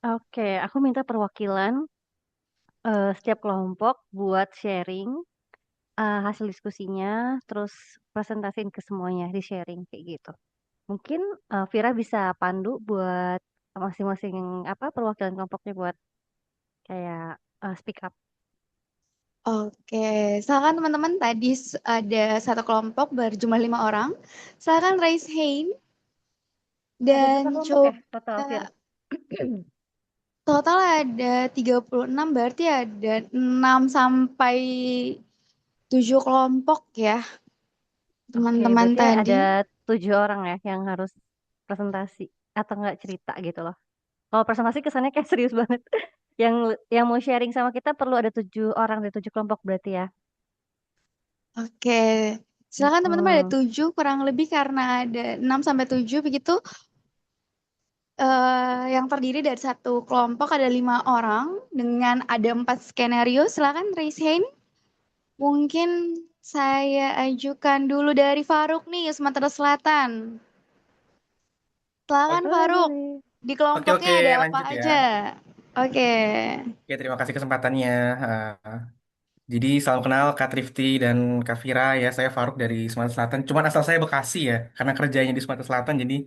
Oke, aku minta perwakilan setiap kelompok buat sharing hasil diskusinya, terus presentasiin ke semuanya, di sharing kayak gitu. Mungkin Vira bisa pandu buat masing-masing apa perwakilan kelompoknya buat kayak speak up. Oke, silakan teman-teman. Tadi ada satu kelompok berjumlah 5 orang. Silakan raise hand Ada dan berapa kelompok ya total, coba Vira? total ada 36, berarti ada 6 sampai 7 kelompok ya, Oke, teman-teman berarti tadi. ada 7 orang ya yang harus presentasi atau enggak cerita gitu loh. Kalau presentasi kesannya kayak serius banget. Yang mau sharing sama kita perlu ada 7 orang dari 7 kelompok berarti ya. Oke, silakan teman-teman, ada Hmm. 7 kurang lebih karena ada 6 sampai 7 begitu. Yang terdiri dari satu kelompok ada 5 orang dengan ada 4 skenario. Silakan raise hand. Mungkin saya ajukan dulu dari Faruk nih, Sumatera Selatan. Silakan Boleh, Faruk. boleh. Di Oke, kelompoknya oke, ada apa lanjut ya. aja? Oke. Oke, terima kasih kesempatannya. Jadi, salam kenal Kak Trifty dan Kak Vira ya. Saya Faruk dari Sumatera Selatan. Cuman asal saya Bekasi ya, karena kerjanya di Sumatera Selatan, jadi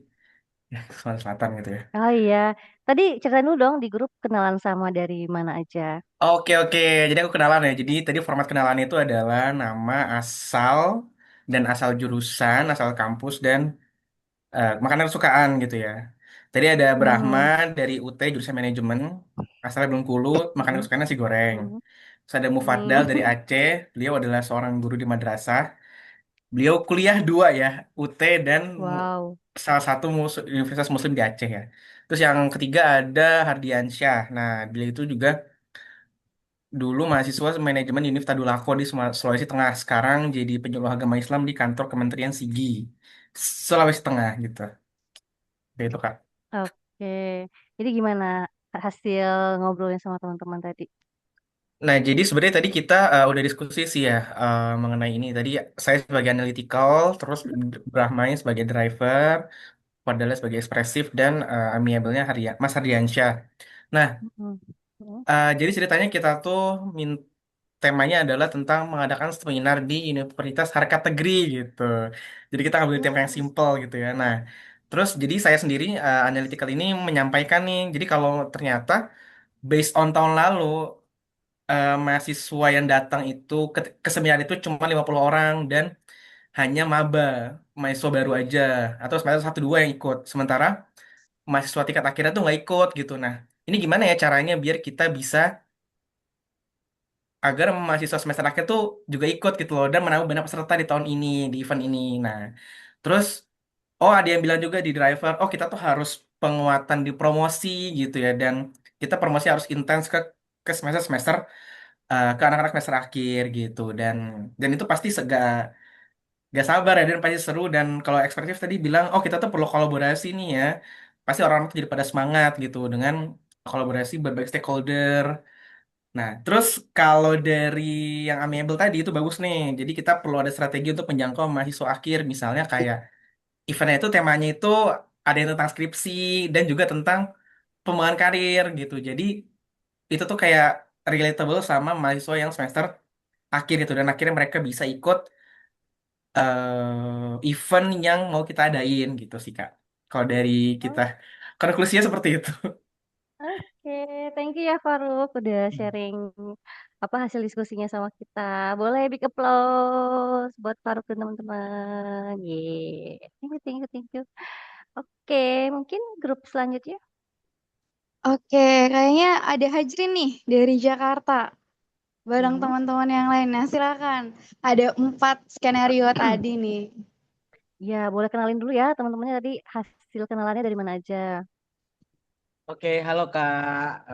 ya Sumatera Selatan gitu ya. Oh iya, tadi ceritain dulu dong di grup kenalan sama dari mana aja. Oke, oke. Jadi aku kenalan ya. Jadi tadi format kenalan itu adalah nama, asal, dan asal jurusan, asal kampus, dan makanan kesukaan gitu ya. Tadi ada Brahma Mhm. dari UT jurusan manajemen, asalnya Bengkulu, makanan Mhm. kesukaannya nasi goreng. Mhm. Terus ada Mufaddal dari Hmm. Aceh, beliau adalah seorang guru di madrasah. Beliau kuliah dua ya, UT dan Wow. salah satu Universitas Muslim di Aceh ya. Terus yang ketiga ada Hardiansyah. Nah, beliau itu juga dulu mahasiswa manajemen Univ Tadulako di Sulawesi Tengah. Sekarang jadi penyuluh agama Islam di kantor Kementerian Sigi, Sulawesi Tengah gitu. Kayak itu, Kak. Oke. Jadi gimana hasil ngobrolnya sama teman-teman tadi? Nah, jadi sebenarnya tadi kita udah diskusi sih ya mengenai ini. Tadi saya sebagai analytical, terus Brahmanya sebagai driver, Fadala sebagai ekspresif, dan amiable-nya Mas Hardiansyah. Nah, Mm-mm. Mm. jadi ceritanya kita tuh temanya adalah tentang mengadakan seminar di Universitas Harkat Tegri gitu. Jadi kita ngambil tema yang simple gitu ya. Nah, terus jadi saya sendiri analytical ini menyampaikan nih. Jadi kalau ternyata based on tahun lalu mahasiswa yang datang itu ke seminar itu cuma 50 orang dan hanya maba, mahasiswa baru aja atau semester satu dua yang ikut. Sementara mahasiswa tingkat akhirnya tuh nggak ikut gitu. Nah, ini gimana ya caranya biar kita bisa agar mahasiswa semester akhir tuh juga ikut gitu loh dan menambah banyak peserta di tahun ini, di event ini. Nah, terus ada yang bilang juga di driver, kita tuh harus penguatan di promosi gitu ya dan kita promosi harus intens ke semester-semester ke anak-anak semester akhir gitu dan itu pasti gak sabar ya dan pasti seru dan kalau ekspresif tadi bilang kita tuh perlu kolaborasi nih ya pasti orang-orang tuh jadi pada semangat gitu dengan kolaborasi berbagai stakeholder. Nah, terus kalau dari yang amiable tadi itu bagus nih. Jadi kita perlu ada strategi untuk menjangkau mahasiswa akhir. Misalnya kayak eventnya itu temanya itu ada yang tentang skripsi dan juga tentang pengembangan karir gitu. Jadi itu tuh kayak relatable sama mahasiswa yang semester akhir itu. Dan akhirnya mereka bisa ikut event yang mau kita adain gitu sih, Kak. Kalau dari kita, konklusinya seperti itu. Oke, thank you ya Faruk udah sharing apa hasil diskusinya sama kita. Boleh big applause buat Faruk dan teman-teman. Yeay. Thank you, thank you, thank you. Oke, mungkin grup selanjutnya. Oke, kayaknya ada Hajrin nih dari Jakarta bareng Mhm. teman-teman yang lain. Nah, silakan. Ada 4 skenario tadi nih. Ya, boleh kenalin dulu ya teman-temannya tadi hasil kenalannya dari mana aja. Oke, halo Kak.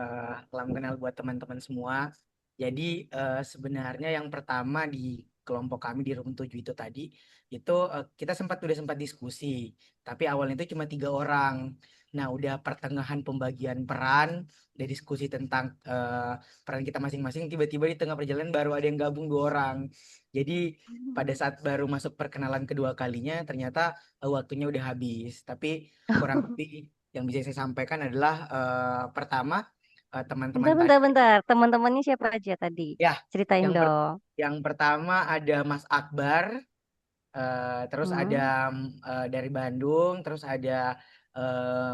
Salam kenal buat teman-teman semua. Jadi sebenarnya yang pertama di kelompok kami di room 7 itu tadi, itu kita udah sempat diskusi. Tapi awalnya itu cuma 3 orang. Nah, udah pertengahan pembagian peran, udah diskusi tentang peran kita masing-masing. Tiba-tiba di tengah perjalanan baru ada yang gabung 2 orang. Jadi pada saat baru masuk perkenalan kedua kalinya, ternyata waktunya udah habis. Tapi kurang lebih yang bisa saya sampaikan adalah pertama teman-teman Bentar, bentar, tadi bentar. Teman-temannya siapa aja tadi? ya Ceritain yang dong. yang pertama ada Mas Akbar, terus ada Hmm. dari Bandung, terus ada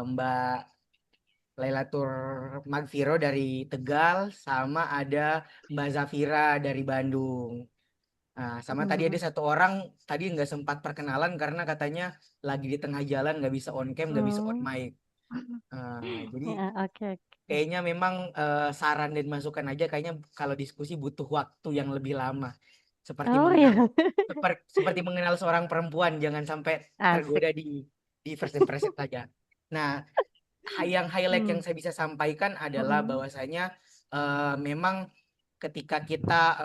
Mbak Lailatur Magviro dari Tegal, sama ada Mbak Zafira dari Bandung. Nah, sama tadi ada Hmm. satu orang tadi nggak sempat perkenalan karena katanya lagi di tengah jalan, nggak bisa on cam, nggak bisa on Hmm. mic. Jadi Ya, oke, oke. kayaknya memang saran dan masukan aja kayaknya kalau diskusi butuh waktu yang lebih lama. Seperti Oh mengenal ya, seperti mengenal seorang perempuan, jangan sampai asik. tergoda di first impression saja. Nah, yang highlight yang Hmm. saya bisa sampaikan adalah Mm-mm. bahwasanya memang ketika kita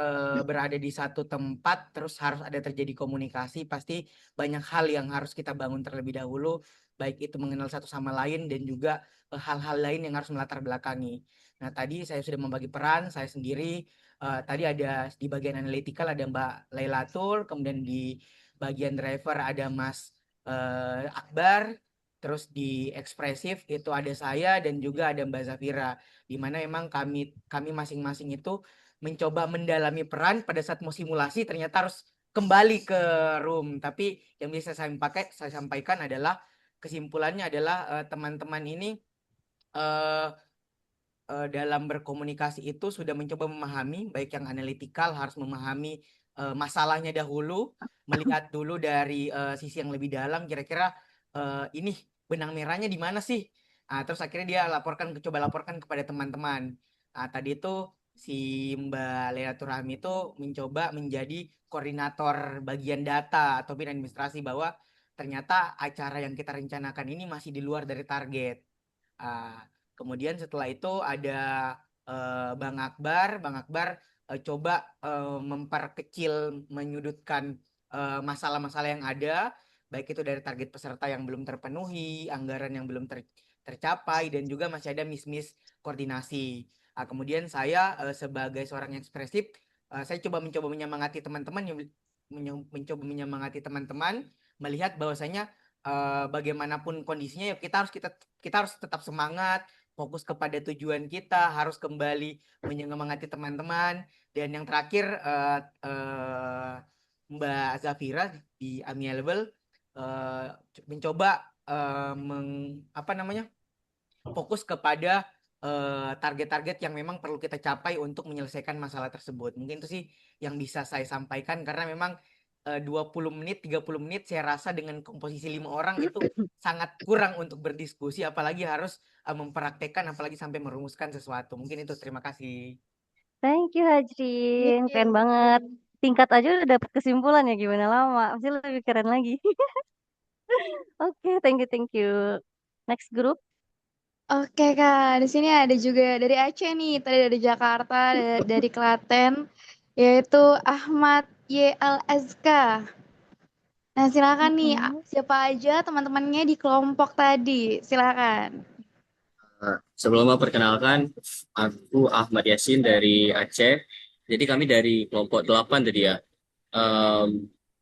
berada di satu tempat terus harus ada terjadi komunikasi, pasti banyak hal yang harus kita bangun terlebih dahulu, baik itu mengenal satu sama lain dan juga hal-hal lain yang harus melatar belakangi. Nah, tadi saya sudah membagi peran, saya sendiri tadi ada di bagian analytical ada Mbak Lailatul, kemudian di bagian driver ada Mas Akbar, terus di ekspresif itu ada saya dan juga ada Mbak Zafira, di mana emang kami masing-masing itu mencoba mendalami peran pada saat mau simulasi ternyata harus kembali ke room. Tapi yang bisa saya sampaikan adalah kesimpulannya adalah teman-teman ini eh, dalam berkomunikasi itu sudah mencoba memahami, baik yang analitikal harus memahami masalahnya dahulu, melihat dulu dari sisi yang lebih dalam, kira-kira ini benang merahnya di mana sih? Terus akhirnya dia coba laporkan kepada teman-teman. Tadi itu si Mbak Lea Turahmi itu mencoba menjadi koordinator bagian data ataupun administrasi, bahwa ternyata acara yang kita rencanakan ini masih di luar dari target. Kemudian setelah itu ada Bang Akbar coba memperkecil, menyudutkan masalah-masalah yang ada, baik itu dari target peserta yang belum terpenuhi, anggaran yang belum tercapai, dan juga masih ada miss-miss koordinasi. Kemudian saya sebagai seorang yang ekspresif, saya mencoba menyemangati teman-teman, mencoba menyemangati teman-teman, melihat bahwasanya bagaimanapun kondisinya, ya kita harus tetap semangat, fokus kepada tujuan kita, harus kembali menyemangati teman-teman. Dan yang terakhir, Mbak Zafira di AMI Level mencoba fokus kepada target-target yang memang perlu kita capai untuk menyelesaikan masalah tersebut. Mungkin itu sih yang bisa saya sampaikan, karena memang 20 menit, 30 menit saya rasa dengan komposisi 5 orang itu sangat kurang untuk berdiskusi, apalagi harus mempraktekkan, apalagi sampai merumuskan sesuatu. Mungkin itu, terima kasih. Thank you Hajrin, keren banget. Tingkat aja udah dapet kesimpulan ya, gimana lama, pasti lebih keren lagi. Oke, thank you. Next group. Oke Kak, di sini ada juga dari Aceh nih, tadi dari Jakarta, dari Klaten, yaitu Ahmad YLSK. Nah silakan nih, siapa aja teman-temannya di kelompok tadi, silakan. Sebelum memperkenalkan, aku Ahmad Yasin dari Aceh. Jadi kami dari kelompok 8 tadi ya.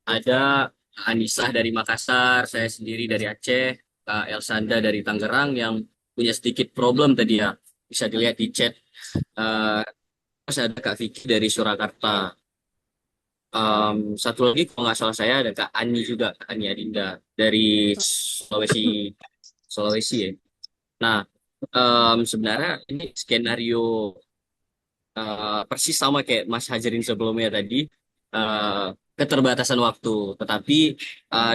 Ada Anisah dari Makassar, saya sendiri dari Aceh, Kak Elsanda dari Tangerang yang punya sedikit problem tadi ya. Bisa dilihat di chat. Eh, Terus ada Kak Vicky dari Surakarta. Satu lagi kalau nggak salah saya ada Kak Ani juga, Kak Ani Adinda dari Sulawesi ya. Nah, sebenarnya ini skenario persis sama kayak Mas Hajarin sebelumnya tadi, keterbatasan waktu. Tetapi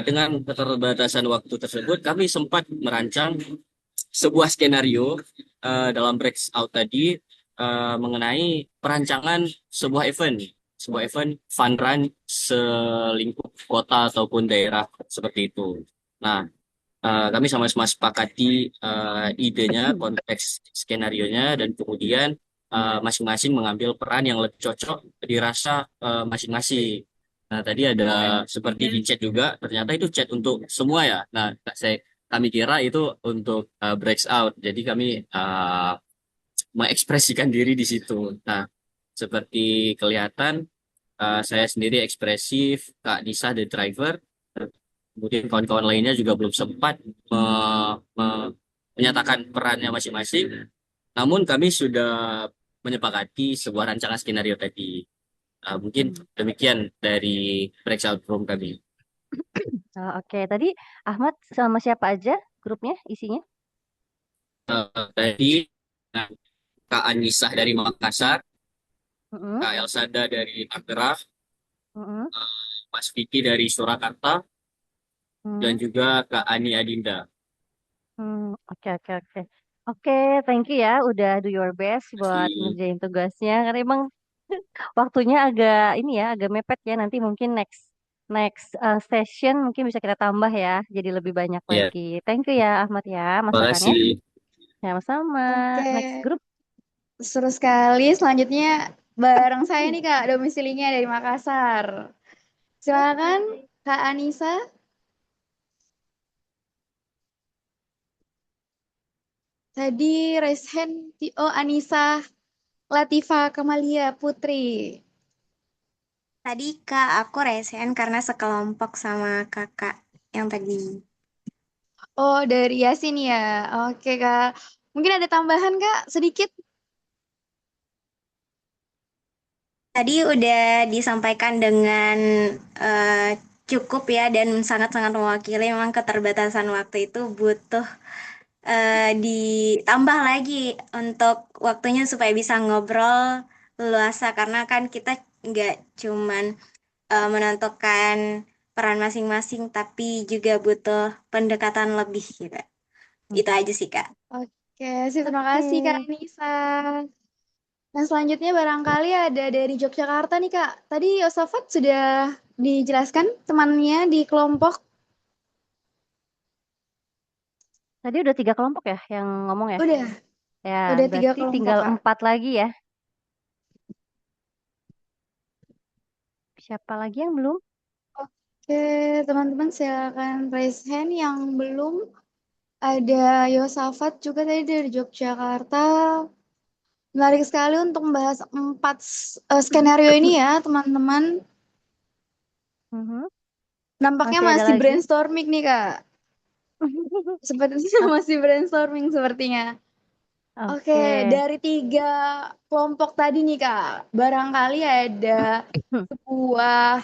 dengan keterbatasan waktu tersebut, kami sempat merancang sebuah skenario dalam breakout tadi mengenai perancangan sebuah event fun run selingkup kota ataupun daerah seperti itu. Nah, kami sama-sama sepakati idenya, konteks skenarionya, dan kemudian masing-masing mengambil peran yang lebih cocok dirasa masing-masing. Nah, tadi ada seperti di chat juga, ternyata itu chat untuk semua ya. Nah, kami kira itu untuk breaks out, jadi kami mengekspresikan diri di situ. Nah, seperti kelihatan saya sendiri ekspresif, Kak Nisa the driver, kemudian kawan-kawan lainnya juga belum sempat menyatakan perannya masing-masing. Namun kami sudah menyepakati sebuah rancangan skenario tadi. Mungkin demikian dari breakout room kami. Oke, tadi Ahmad sama siapa aja grupnya isinya? Tadi Kak Anisah dari Makassar, Mm-mm. Kak Elsada dari Tangerang, Mm-mm. Mas Vicky dari Surakarta, dan juga Kak Ani Adinda. Oke. Oke, thank you ya udah do your best buat ngerjain tugasnya. Karena emang waktunya agak ini ya, agak mepet ya. Nanti mungkin next session mungkin bisa kita tambah ya, jadi lebih banyak Yeah. lagi. Thank you ya Ahmad ya Terima masukannya. kasih. Sama-sama. Oke, Next group. seru sekali. Selanjutnya bareng saya nih Kak, domisilinya dari Makassar. Silakan Kak Anissa. Tadi raise hand, oh Anissa Latifa Kamalia Putri. Tadi Kak, aku resen karena sekelompok sama kakak yang tadi. Oh, dari Yasin ya. Oke, Kak. Mungkin ada tambahan, Kak, sedikit? Tadi udah disampaikan dengan cukup ya dan sangat-sangat mewakili. Memang keterbatasan waktu itu butuh ditambah lagi untuk waktunya supaya bisa ngobrol luasa, karena kan kita nggak cuman menentukan peran masing-masing, tapi juga butuh pendekatan lebih gitu. Itu aja sih Kak. Oke, terima kasih Kak Anissa. Nah, selanjutnya barangkali ada dari Yogyakarta nih, Kak. Tadi Yosafat sudah dijelaskan temannya di kelompok. Tadi udah 3 kelompok ya yang ngomong ya? Udah, Ya, udah 3 berarti kelompok, tinggal Kak. 4 lagi ya. Siapa lagi yang belum? Oke, teman-teman silakan raise hand yang belum. Ada Yosafat juga tadi dari Yogyakarta. Menarik sekali untuk membahas 4 skenario ini ya, teman-teman. Mhm. Nampaknya Masih ada masih lagi? brainstorming nih, Kak. Sepertinya masih brainstorming sepertinya. Oke, Oke. dari 3 kelompok tadi nih, Kak. Barangkali ada sebuah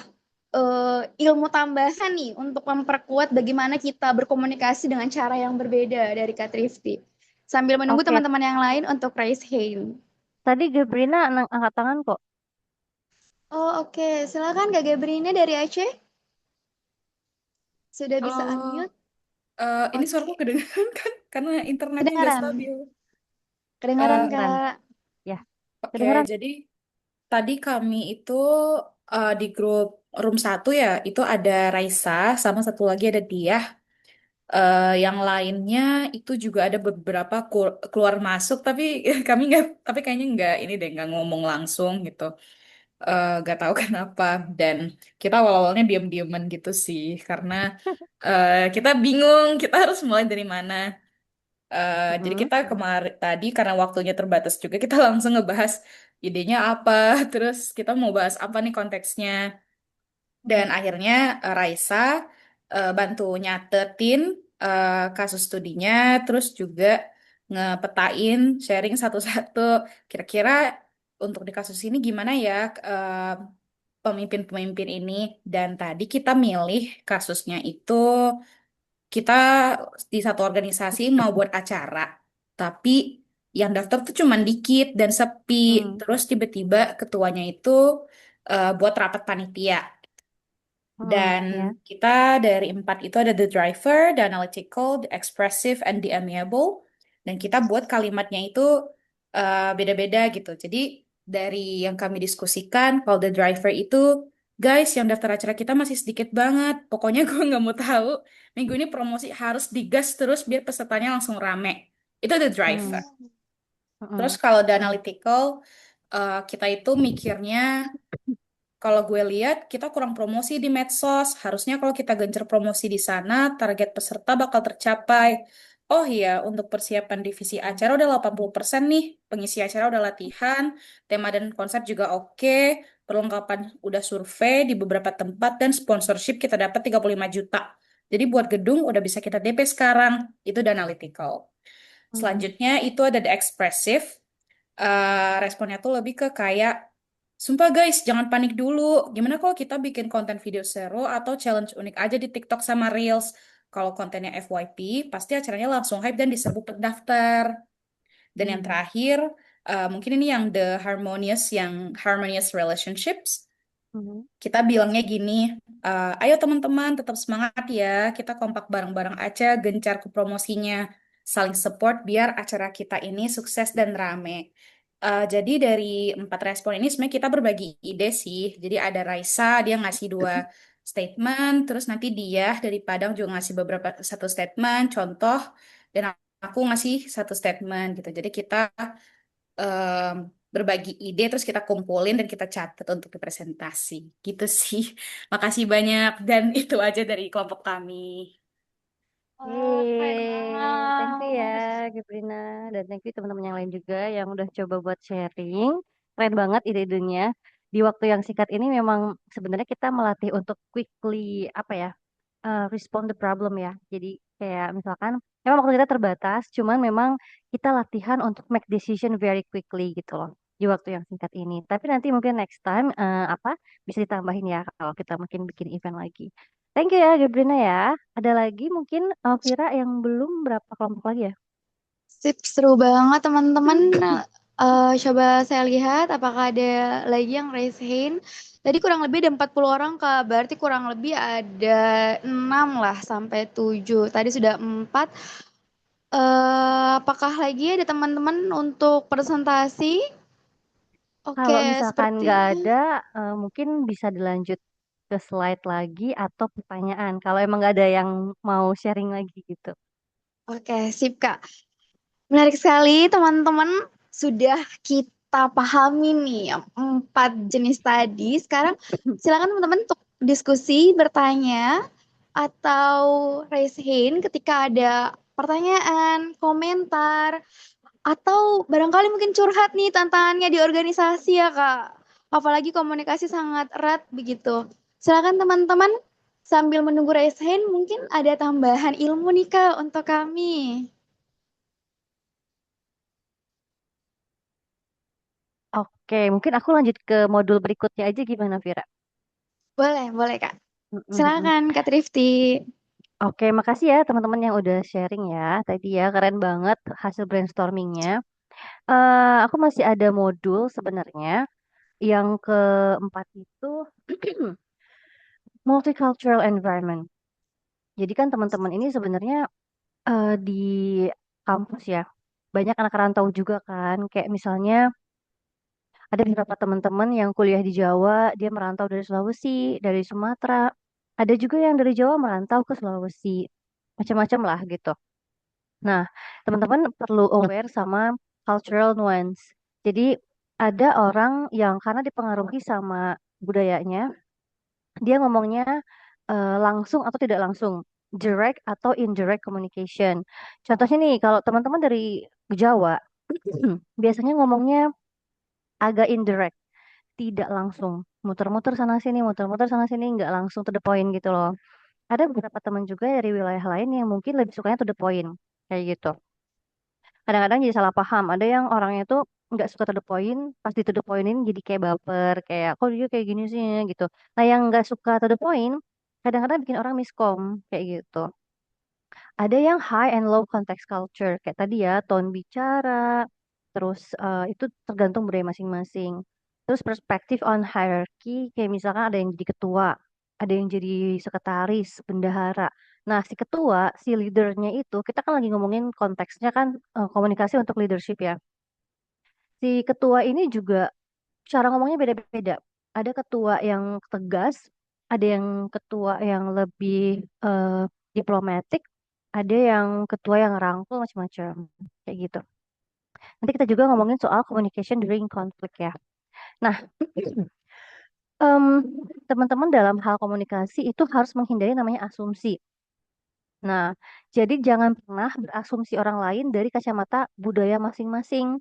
ilmu tambahan nih untuk memperkuat bagaimana kita berkomunikasi dengan cara yang berbeda dari Kak Trifty. Sambil menunggu Oke, teman-teman yang lain untuk raise hand. tadi Gebrina angkat tangan kok. Oh, oke. Silakan Kak Gabrina dari Aceh. Sudah bisa Halo, unmute? ini Oke, suaraku kedengaran kan? Karena internetnya nggak kedengaran. stabil. Kedengaran, Eh, Kedengeran. Kak. Ya, oke, kedengeran. jadi tadi kami itu di grup room 1 ya, itu ada Raisa, sama satu lagi ada Diah. Yang lainnya itu juga ada beberapa keluar masuk, tapi kami nggak, tapi kayaknya nggak ini deh, nggak ngomong langsung gitu. Nggak tahu kenapa. Dan kita awal-awalnya diam-diaman gitu sih, karena kita bingung kita harus mulai dari mana. Jadi Mhm. kita kemarin tadi karena waktunya terbatas juga kita langsung ngebahas idenya apa, terus kita mau bahas apa nih konteksnya. Dan akhirnya Raisa bantu nyatetin kasus studinya, terus juga ngepetain, sharing satu-satu. Kira-kira untuk di kasus ini gimana ya pemimpin-pemimpin ini. Dan tadi kita milih kasusnya itu kita di satu organisasi mau buat acara, tapi yang daftar tuh cuman dikit dan sepi. Hmm. Terus tiba-tiba ketuanya itu buat rapat panitia. Dan Ya. kita dari 4 itu ada the driver, the analytical, the expressive, and the amiable. Dan kita buat kalimatnya itu beda-beda gitu. Jadi dari yang kami diskusikan, kalau the driver itu, guys, yang daftar acara kita masih sedikit banget. Pokoknya gue nggak mau tahu. Minggu ini promosi harus digas terus biar pesertanya langsung rame. Itu the driver. Terus Mm-mm. kalau the analytical, kita itu mikirnya kalau gue lihat, kita kurang promosi di medsos. Harusnya kalau kita gencar promosi di sana, target peserta bakal tercapai. Oh iya, untuk persiapan divisi acara udah 80% nih. Pengisi acara udah latihan, tema dan konsep juga oke. Perlengkapan udah survei di beberapa tempat, dan sponsorship kita dapat 35 juta. Jadi buat gedung udah bisa kita DP sekarang. Itu the analytical. Selanjutnya itu ada the expressive. Responnya tuh lebih ke kayak, sumpah guys, jangan panik dulu. Gimana kalau kita bikin konten video seru atau challenge unik aja di TikTok sama Reels? Kalau kontennya FYP, pasti acaranya langsung hype dan diserbu pendaftar. Dan yang terakhir, mungkin ini yang the harmonious, yang harmonious relationships. Mhm. Kita bilangnya gini, ayo teman-teman tetap semangat ya, kita kompak bareng-bareng aja, gencar ke promosinya, saling support biar acara kita ini sukses dan rame. Jadi dari 4 respon ini sebenarnya kita berbagi ide sih. Jadi ada Raisa, dia ngasih 2 statement, terus nanti dia dari Padang juga ngasih beberapa satu statement, contoh, dan aku ngasih satu statement gitu. Jadi kita em, berbagi ide terus kita kumpulin dan kita catat untuk presentasi gitu sih. Makasih banyak dan itu aja dari kelompok kami. Oh, keren Thank you ya banget. Gebrina dan thank you teman-teman yang lain juga yang udah coba buat sharing. Keren banget ide-idenya. Di waktu yang singkat ini memang sebenarnya kita melatih untuk quickly apa ya respond the problem ya. Jadi kayak misalkan memang waktu kita terbatas, cuman memang kita latihan untuk make decision very quickly gitu loh di waktu yang singkat ini. Tapi nanti mungkin next time apa bisa ditambahin ya kalau kita mungkin bikin event lagi. Thank you ya Gebrina ya. Ada lagi mungkin Vira yang belum berapa kelompok lagi ya? Sip, seru banget teman-teman. Coba saya lihat apakah ada lagi yang raise hand. Tadi kurang lebih ada 40 orang, Kak. Berarti kurang lebih ada 6 lah sampai 7. Tadi sudah 4. Apakah lagi ada teman-teman untuk presentasi? Oke, Kalau misalkan nggak sepertinya. ada, mungkin bisa dilanjut ke slide lagi atau pertanyaan. Kalau emang nggak ada yang mau sharing lagi gitu. Oke, sip Kak. Menarik sekali teman-teman. Sudah kita pahami nih 4 jenis tadi. Sekarang silakan teman-teman untuk diskusi, bertanya, atau raise hand ketika ada pertanyaan, komentar, atau barangkali mungkin curhat nih tantangannya di organisasi ya Kak. Apalagi komunikasi sangat erat begitu. Silakan teman-teman sambil menunggu raise hand mungkin ada tambahan ilmu nih Kak untuk kami. Oke, mungkin aku lanjut ke modul berikutnya aja gimana, Vira? Boleh Kak. Mm-mm. Silakan Kak Trifty. Oke, makasih ya teman-teman yang udah sharing ya. Tadi ya, keren banget hasil brainstormingnya. Aku masih ada modul sebenarnya. Yang keempat itu multicultural environment. Jadi kan teman-teman ini sebenarnya di kampus ya, banyak anak rantau juga kan. Kayak misalnya ada beberapa teman-teman yang kuliah di Jawa, dia merantau dari Sulawesi, dari Sumatera. Ada juga yang dari Jawa merantau ke Sulawesi. Macam-macam lah gitu. Nah, teman-teman perlu aware sama cultural nuance. Jadi ada orang yang karena dipengaruhi sama budayanya, dia ngomongnya langsung atau tidak langsung, direct atau indirect communication. Contohnya nih, kalau teman-teman dari Jawa, biasanya ngomongnya agak indirect, tidak langsung, muter-muter sana sini, nggak langsung to the point gitu loh. Ada beberapa teman juga dari wilayah lain yang mungkin lebih sukanya to the point, kayak gitu. Kadang-kadang jadi salah paham. Ada yang orangnya tuh nggak suka to the point, pas di to the pointin jadi kayak baper, kayak kok dia kayak gini sih gitu. Nah, yang nggak suka to the point, kadang-kadang bikin orang miskom kayak gitu. Ada yang high and low context culture, kayak tadi ya, tone bicara, terus itu tergantung budaya masing-masing. Terus perspektif on hierarchy, kayak misalkan ada yang jadi ketua, ada yang jadi sekretaris, bendahara. Nah, si ketua, si leadernya itu, kita kan lagi ngomongin konteksnya kan komunikasi untuk leadership ya. Si ketua ini juga cara ngomongnya beda-beda. Ada ketua yang tegas, ada yang ketua yang lebih diplomatik, ada yang ketua yang rangkul macam-macam kayak gitu. Nanti kita juga ngomongin soal communication during conflict ya. Nah, em, teman-teman dalam hal komunikasi itu harus menghindari namanya asumsi. Nah, jadi jangan pernah berasumsi orang lain dari kacamata budaya masing-masing.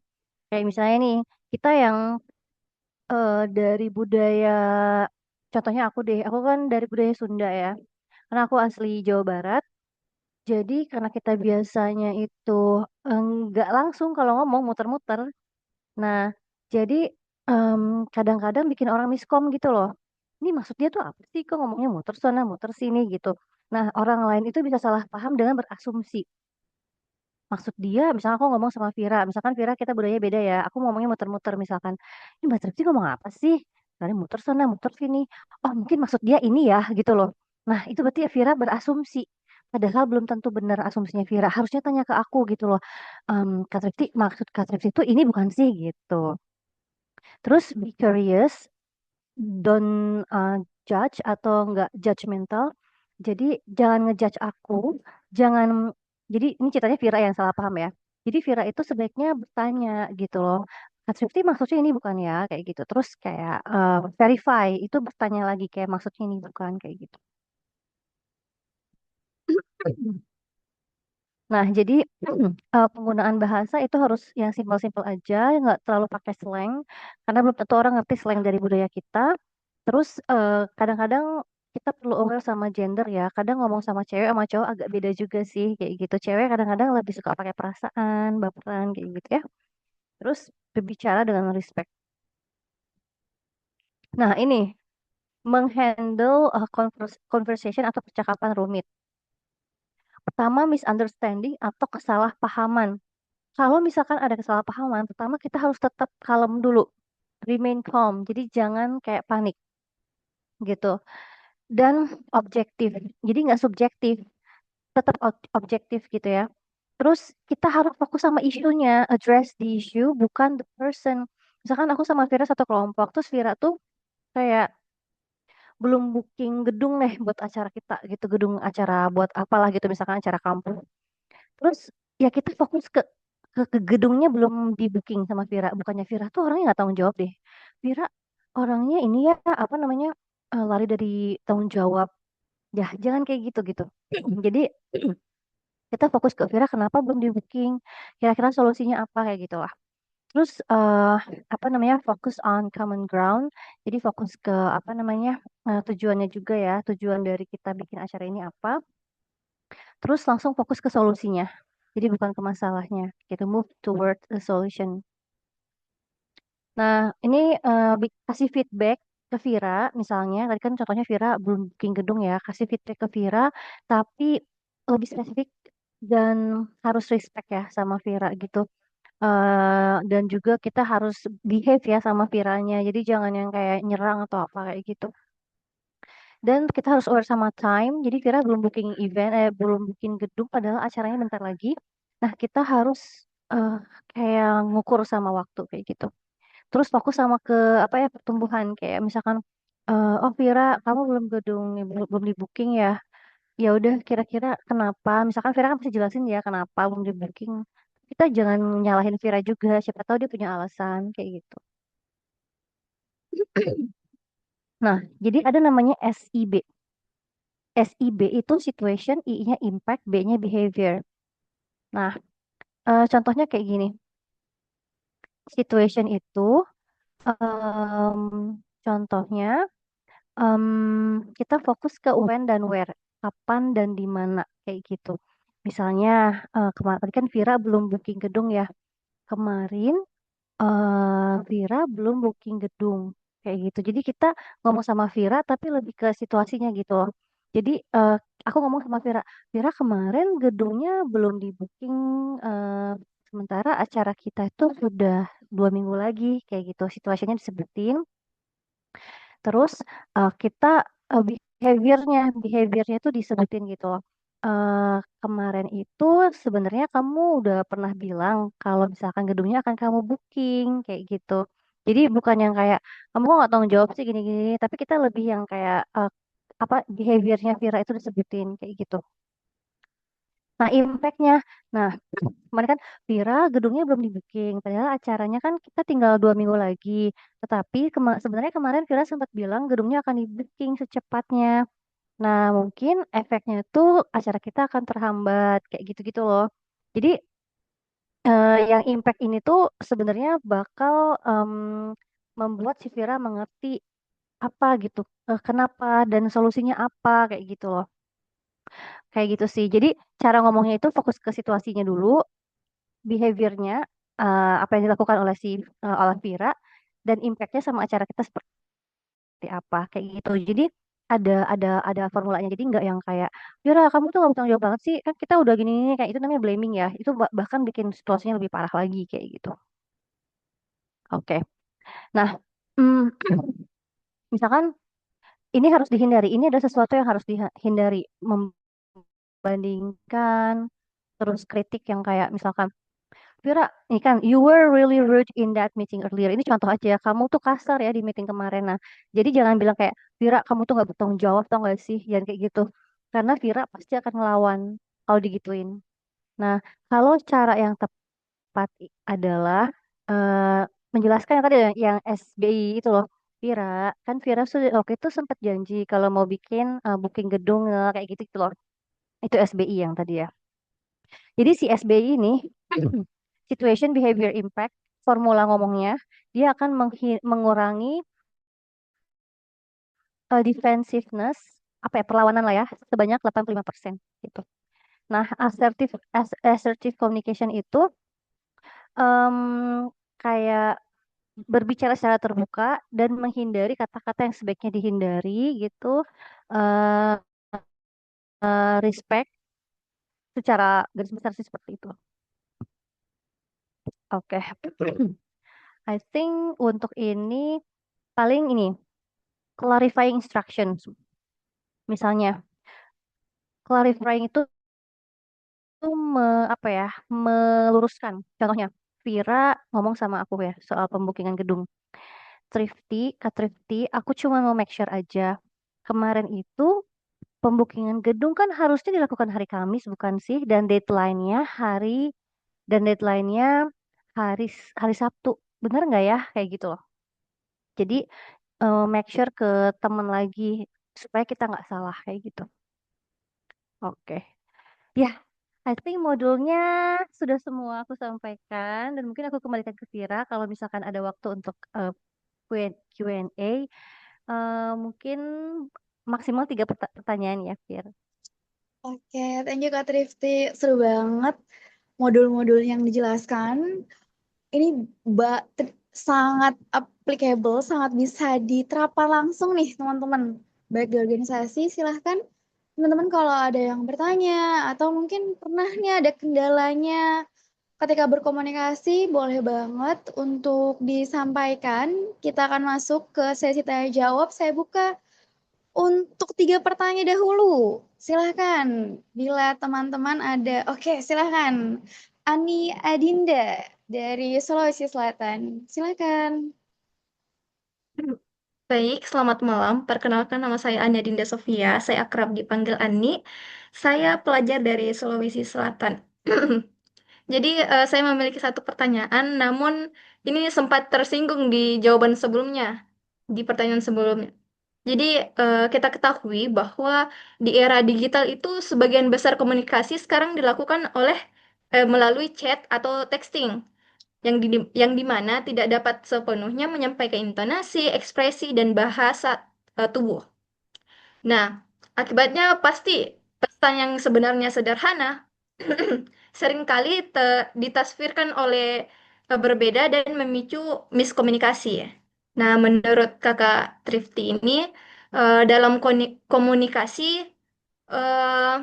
Kayak misalnya nih, kita yang dari budaya, contohnya aku deh, aku kan dari budaya Sunda ya. Karena aku asli Jawa Barat, jadi karena kita biasanya itu enggak langsung kalau ngomong muter-muter. Nah, jadi em, kadang-kadang bikin orang miskom gitu loh. Ini maksudnya tuh apa sih? Kok ngomongnya muter sana, muter sini gitu. Nah, orang lain itu bisa salah paham dengan berasumsi. Maksud dia, misalnya aku ngomong sama Vira, misalkan Vira kita budaya beda ya, aku ngomongnya muter-muter misalkan, ini Mbak Tripti ngomong apa sih? Dari muter sana, muter sini. Oh mungkin maksud dia ini ya, gitu loh. Nah itu berarti ya Vira berasumsi. Padahal belum tentu benar asumsinya Vira. Harusnya tanya ke aku gitu loh. Kak Tripti, maksud Kak Tripti itu ini bukan sih gitu. Terus be curious, don't judge atau enggak judgmental. Jadi jangan ngejudge aku, jangan. Jadi ini ceritanya Vira yang salah paham ya. Jadi Vira itu sebaiknya bertanya gitu loh. Kak Trifty maksudnya ini bukan ya kayak gitu. Terus kayak verify itu bertanya lagi kayak maksudnya ini bukan kayak gitu. Nah, jadi penggunaan bahasa itu harus yang simpel-simpel aja, nggak terlalu pakai slang, karena belum tentu orang ngerti slang dari budaya kita. Terus kadang-kadang kita perlu aware sama gender ya. Kadang ngomong sama cewek sama cowok agak beda juga sih kayak gitu. Cewek kadang-kadang lebih suka pakai perasaan, baperan kayak gitu ya. Terus berbicara dengan respect. Nah, ini menghandle conversation atau percakapan rumit. Pertama, misunderstanding atau kesalahpahaman. Kalau misalkan ada kesalahpahaman, pertama kita harus tetap kalem dulu, remain calm. Jadi jangan kayak panik gitu. Dan objektif. Jadi nggak subjektif, tetap objektif gitu ya. Terus kita harus fokus sama isunya, address the issue, bukan the person. Misalkan aku sama Vira satu kelompok, terus Vira tuh kayak belum booking gedung deh buat acara kita gitu, gedung acara buat apalah gitu, misalkan acara kampus. Terus ya kita fokus ke gedungnya belum di booking sama Vira. Bukannya Vira tuh orangnya nggak tanggung jawab deh. Vira orangnya ini ya apa namanya lari dari tanggung jawab. Ya jangan kayak gitu gitu. Jadi kita fokus ke Vira kenapa belum di booking. Kira-kira solusinya apa kayak gitu lah. Terus apa namanya fokus on common ground. Jadi fokus ke apa namanya tujuannya juga ya. Tujuan dari kita bikin acara ini apa. Terus langsung fokus ke solusinya. Jadi bukan ke masalahnya. Gitu move toward a solution. Nah, ini kasih feedback ke Vira, misalnya, tadi kan contohnya Vira belum booking gedung ya, kasih feedback ke Vira, tapi lebih spesifik dan harus respect ya sama Vira gitu. Dan juga kita harus behave ya sama Viranya, jadi jangan yang kayak nyerang atau apa kayak gitu. Dan kita harus aware sama time, jadi Vira belum booking event, belum booking gedung, padahal acaranya bentar lagi. Nah, kita harus eh, kayak ngukur sama waktu kayak gitu. Terus fokus sama ke apa ya pertumbuhan kayak misalkan oh Vira kamu belum gedung belum di booking ya. Ya udah kira-kira kenapa? Misalkan Vira kan bisa jelasin ya kenapa belum di booking. Kita jangan nyalahin Vira juga, siapa tahu dia punya alasan kayak gitu. Nah, jadi ada namanya SIB. SIB itu situation, I-nya impact, B-nya behavior. Nah, contohnya kayak gini. Situation itu contohnya kita fokus ke when dan where, kapan dan di mana kayak gitu. Misalnya kemarin tadi kan Vira belum booking gedung ya. Kemarin Vira belum booking gedung kayak gitu. Jadi kita ngomong sama Vira tapi lebih ke situasinya gitu loh. Jadi aku ngomong sama Vira, Vira kemarin gedungnya belum di booking, sementara acara kita itu sudah 2 minggu lagi kayak gitu. Situasinya disebutin. Terus kita behaviornya itu disebutin gitu loh. Kemarin itu sebenarnya kamu udah pernah bilang kalau misalkan gedungnya akan kamu booking kayak gitu. Jadi bukan yang kayak kamu kok nggak tanggung jawab sih gini-gini, tapi kita lebih yang kayak apa behaviornya Vira itu disebutin kayak gitu. Nah, impactnya, nah kemarin kan Vira gedungnya belum di booking, padahal acaranya kan kita tinggal 2 minggu lagi. Tetapi sebenarnya kemarin Vira sempat bilang gedungnya akan di booking secepatnya. Nah, mungkin efeknya tuh acara kita akan terhambat kayak gitu-gitu loh. Jadi yang impact ini tuh sebenarnya bakal membuat si Vira mengerti apa gitu, kenapa dan solusinya apa kayak gitu loh. Kayak gitu sih. Jadi cara ngomongnya itu fokus ke situasinya dulu, behaviornya, apa yang dilakukan oleh Vira, dan impactnya sama acara kita seperti apa kayak gitu. Jadi ada formulanya. Jadi nggak yang kayak, Vira kamu tuh nggak bertanggung jawab banget sih, kan kita udah gini, gini kayak itu namanya blaming ya. Itu bahkan bikin situasinya lebih parah lagi kayak gitu. Oke. Nah, mm, misalkan ini harus dihindari. Ini ada sesuatu yang harus dihindari. Membandingkan terus kritik yang kayak misalkan Vira, ini kan you were really rude in that meeting earlier. Ini contoh aja ya, kamu tuh kasar ya di meeting kemarin. Nah, jadi jangan bilang kayak Vira, kamu tuh nggak bertanggung jawab, tau gak sih? Jangan kayak gitu. Karena Vira pasti akan ngelawan kalau digituin. Nah, kalau cara yang tepat adalah menjelaskan yang tadi yang SBI itu loh. Vira, kan Vira sudah oke itu sempat janji kalau mau bikin booking gedung kayak gitu, gitu loh. Itu SBI yang tadi ya. Jadi si SBI ini situation behavior impact formula ngomongnya dia akan mengurangi defensiveness apa ya perlawanan lah ya sebanyak 85% gitu. Nah, assertive communication itu em, kayak berbicara secara terbuka dan menghindari kata-kata yang sebaiknya dihindari gitu. eh Respect secara garis besar sih seperti itu. Oke. I think untuk ini paling ini clarifying instructions. Misalnya, clarifying itu apa ya, meluruskan. Contohnya, Vira ngomong sama aku ya soal pembookingan gedung. Kak Trifty, aku cuma mau make sure aja. Kemarin itu pembookingan gedung kan harusnya dilakukan hari Kamis bukan sih? Dan deadline-nya hari Sabtu. Bener nggak ya? Kayak gitu loh. Jadi make sure ke temen lagi supaya kita nggak salah kayak gitu. Oke. Ya, I think modulnya sudah semua aku sampaikan dan mungkin aku kembalikan ke Vira kalau misalkan ada waktu untuk Q&A. Mungkin maksimal 3 pertanyaan ya, Fir. Oke, thank you Kak Trifty. Seru banget modul-modul yang dijelaskan. Ini sangat applicable, sangat bisa diterapkan langsung nih teman-teman. Baik di organisasi, silahkan teman-teman kalau ada yang bertanya atau mungkin pernah nih ada kendalanya ketika berkomunikasi, boleh banget untuk disampaikan. Kita akan masuk ke sesi tanya jawab. Saya buka untuk 3 pertanyaan dahulu. Silahkan, bila teman-teman ada. Oke, silahkan. Ani Adinda dari Sulawesi Selatan. Silahkan. Baik, selamat malam. Perkenalkan nama saya Anya Dinda Sofia. Saya akrab dipanggil Ani. Saya pelajar dari Sulawesi Selatan. Jadi, saya memiliki satu pertanyaan, namun ini sempat tersinggung di jawaban sebelumnya, di pertanyaan sebelumnya. Jadi, kita ketahui bahwa di era digital itu sebagian besar komunikasi sekarang dilakukan melalui chat atau texting yang dimana tidak dapat sepenuhnya menyampaikan intonasi, ekspresi, dan bahasa tubuh. Nah, akibatnya pasti pesan yang sebenarnya sederhana seringkali ditasvirkan oleh berbeda dan memicu miskomunikasi ya. Nah, menurut Kakak Trifty ini dalam komunikasi eh,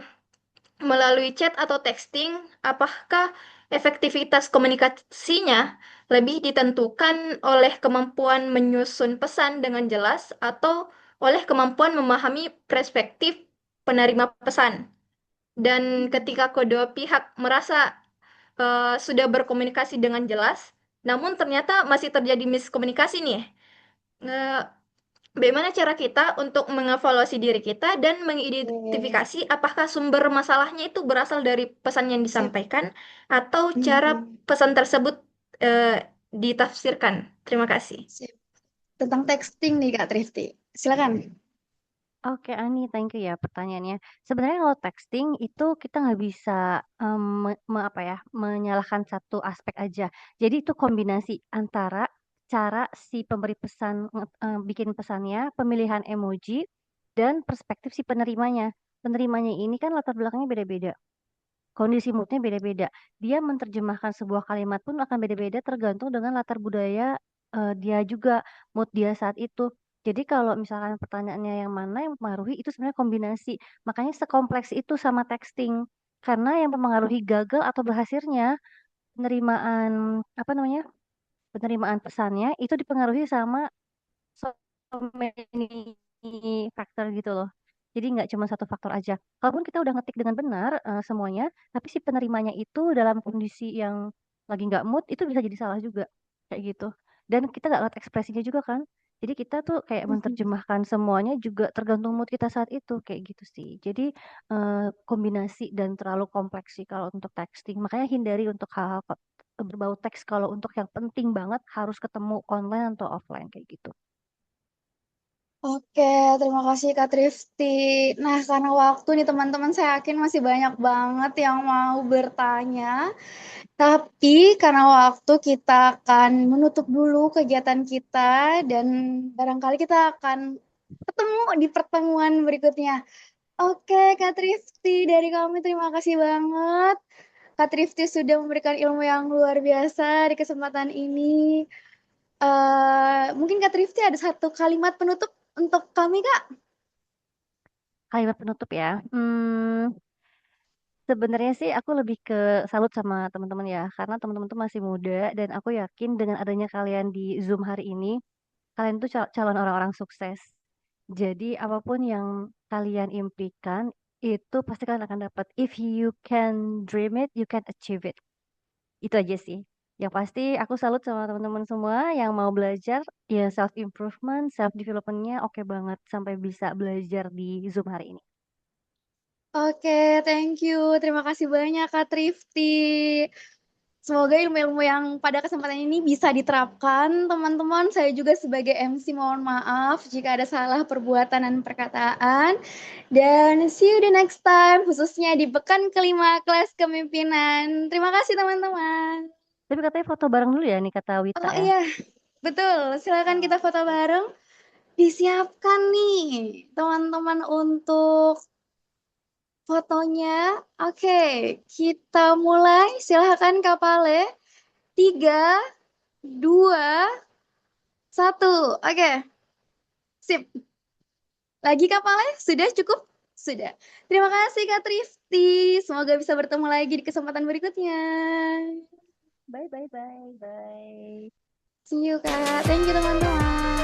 melalui chat atau texting, apakah efektivitas komunikasinya lebih ditentukan oleh kemampuan menyusun pesan dengan jelas atau oleh kemampuan memahami perspektif penerima pesan? Dan ketika kedua pihak merasa sudah berkomunikasi dengan jelas, namun ternyata masih terjadi miskomunikasi nih. Eh, Bagaimana cara kita untuk mengevaluasi diri kita dan mengidentifikasi apakah sumber masalahnya itu berasal dari pesan yang Sip. disampaikan atau cara pesan tersebut eh, ditafsirkan? Terima kasih. Sip. Tentang texting nih Kak Trifty. Silakan. Oke, Ani, thank you ya pertanyaannya. Sebenarnya kalau texting itu kita nggak bisa menyalahkan satu aspek aja. Jadi itu kombinasi antara cara si pemberi pesan bikin pesannya, pemilihan emoji, dan perspektif si penerimanya. Penerimanya ini kan latar belakangnya beda-beda. Kondisi moodnya beda-beda. Dia menerjemahkan sebuah kalimat pun akan beda-beda tergantung dengan latar budaya dia juga, mood dia saat itu. Jadi kalau misalkan pertanyaannya yang mana yang mempengaruhi itu sebenarnya kombinasi. Makanya sekompleks itu sama texting. Karena yang mempengaruhi gagal atau berhasilnya penerimaan apa namanya? Penerimaan pesannya itu dipengaruhi sama so many faktor gitu loh. Jadi nggak cuma satu faktor aja. Kalaupun kita udah ngetik dengan benar semuanya, tapi si penerimanya itu dalam kondisi yang lagi nggak mood itu bisa jadi salah juga kayak gitu. Dan kita nggak lihat ekspresinya juga kan. Jadi kita tuh kayak menerjemahkan semuanya juga tergantung mood kita saat itu kayak gitu sih. Jadi kombinasi dan terlalu kompleks sih kalau untuk texting. Makanya hindari untuk hal-hal berbau teks kalau untuk yang penting banget harus ketemu online atau offline kayak gitu. Oke, terima kasih Kak Trifty. Nah, karena waktu nih teman-teman, saya yakin masih banyak banget yang mau bertanya. Tapi karena waktu kita akan menutup dulu kegiatan kita dan barangkali kita akan ketemu di pertemuan berikutnya. Oke, Kak Trifty, dari kami terima kasih banget. Kak Trifty sudah memberikan ilmu yang luar biasa di kesempatan ini. Mungkin Kak Trifty ada satu kalimat penutup untuk kami, Kak? Kalimat penutup ya. Sebenarnya sih aku lebih ke salut sama teman-teman ya, karena teman-teman tuh masih muda dan aku yakin dengan adanya kalian di Zoom hari ini, kalian tuh calon orang-orang sukses. Jadi apapun yang kalian impikan itu pasti kalian akan dapat. If you can dream it, you can achieve it. Itu aja sih. Yang pasti aku salut sama teman-teman semua yang mau belajar, ya self improvement, self developmentnya oke banget sampai bisa belajar di Zoom hari ini. Oke, thank you. Terima kasih banyak Kak Trifty. Semoga ilmu-ilmu yang pada kesempatan ini bisa diterapkan, teman-teman. Saya juga sebagai MC mohon maaf jika ada salah perbuatan dan perkataan. Dan see you the next time, khususnya di pekan kelima kelas kepemimpinan. Terima kasih teman-teman. Tapi katanya foto bareng dulu ya nih kata Wita Oh ya. iya, betul. Silakan kita foto bareng. Disiapkan nih, teman-teman untuk fotonya. Oke, kita mulai. Silahkan Kak Pale. 3, 2, 1. Oke, sip. Lagi Kak Pale? Sudah cukup? Sudah. Terima kasih Kak Trifty. Semoga bisa bertemu lagi di kesempatan berikutnya. Bye bye bye bye. See you Kak. Thank you teman-teman.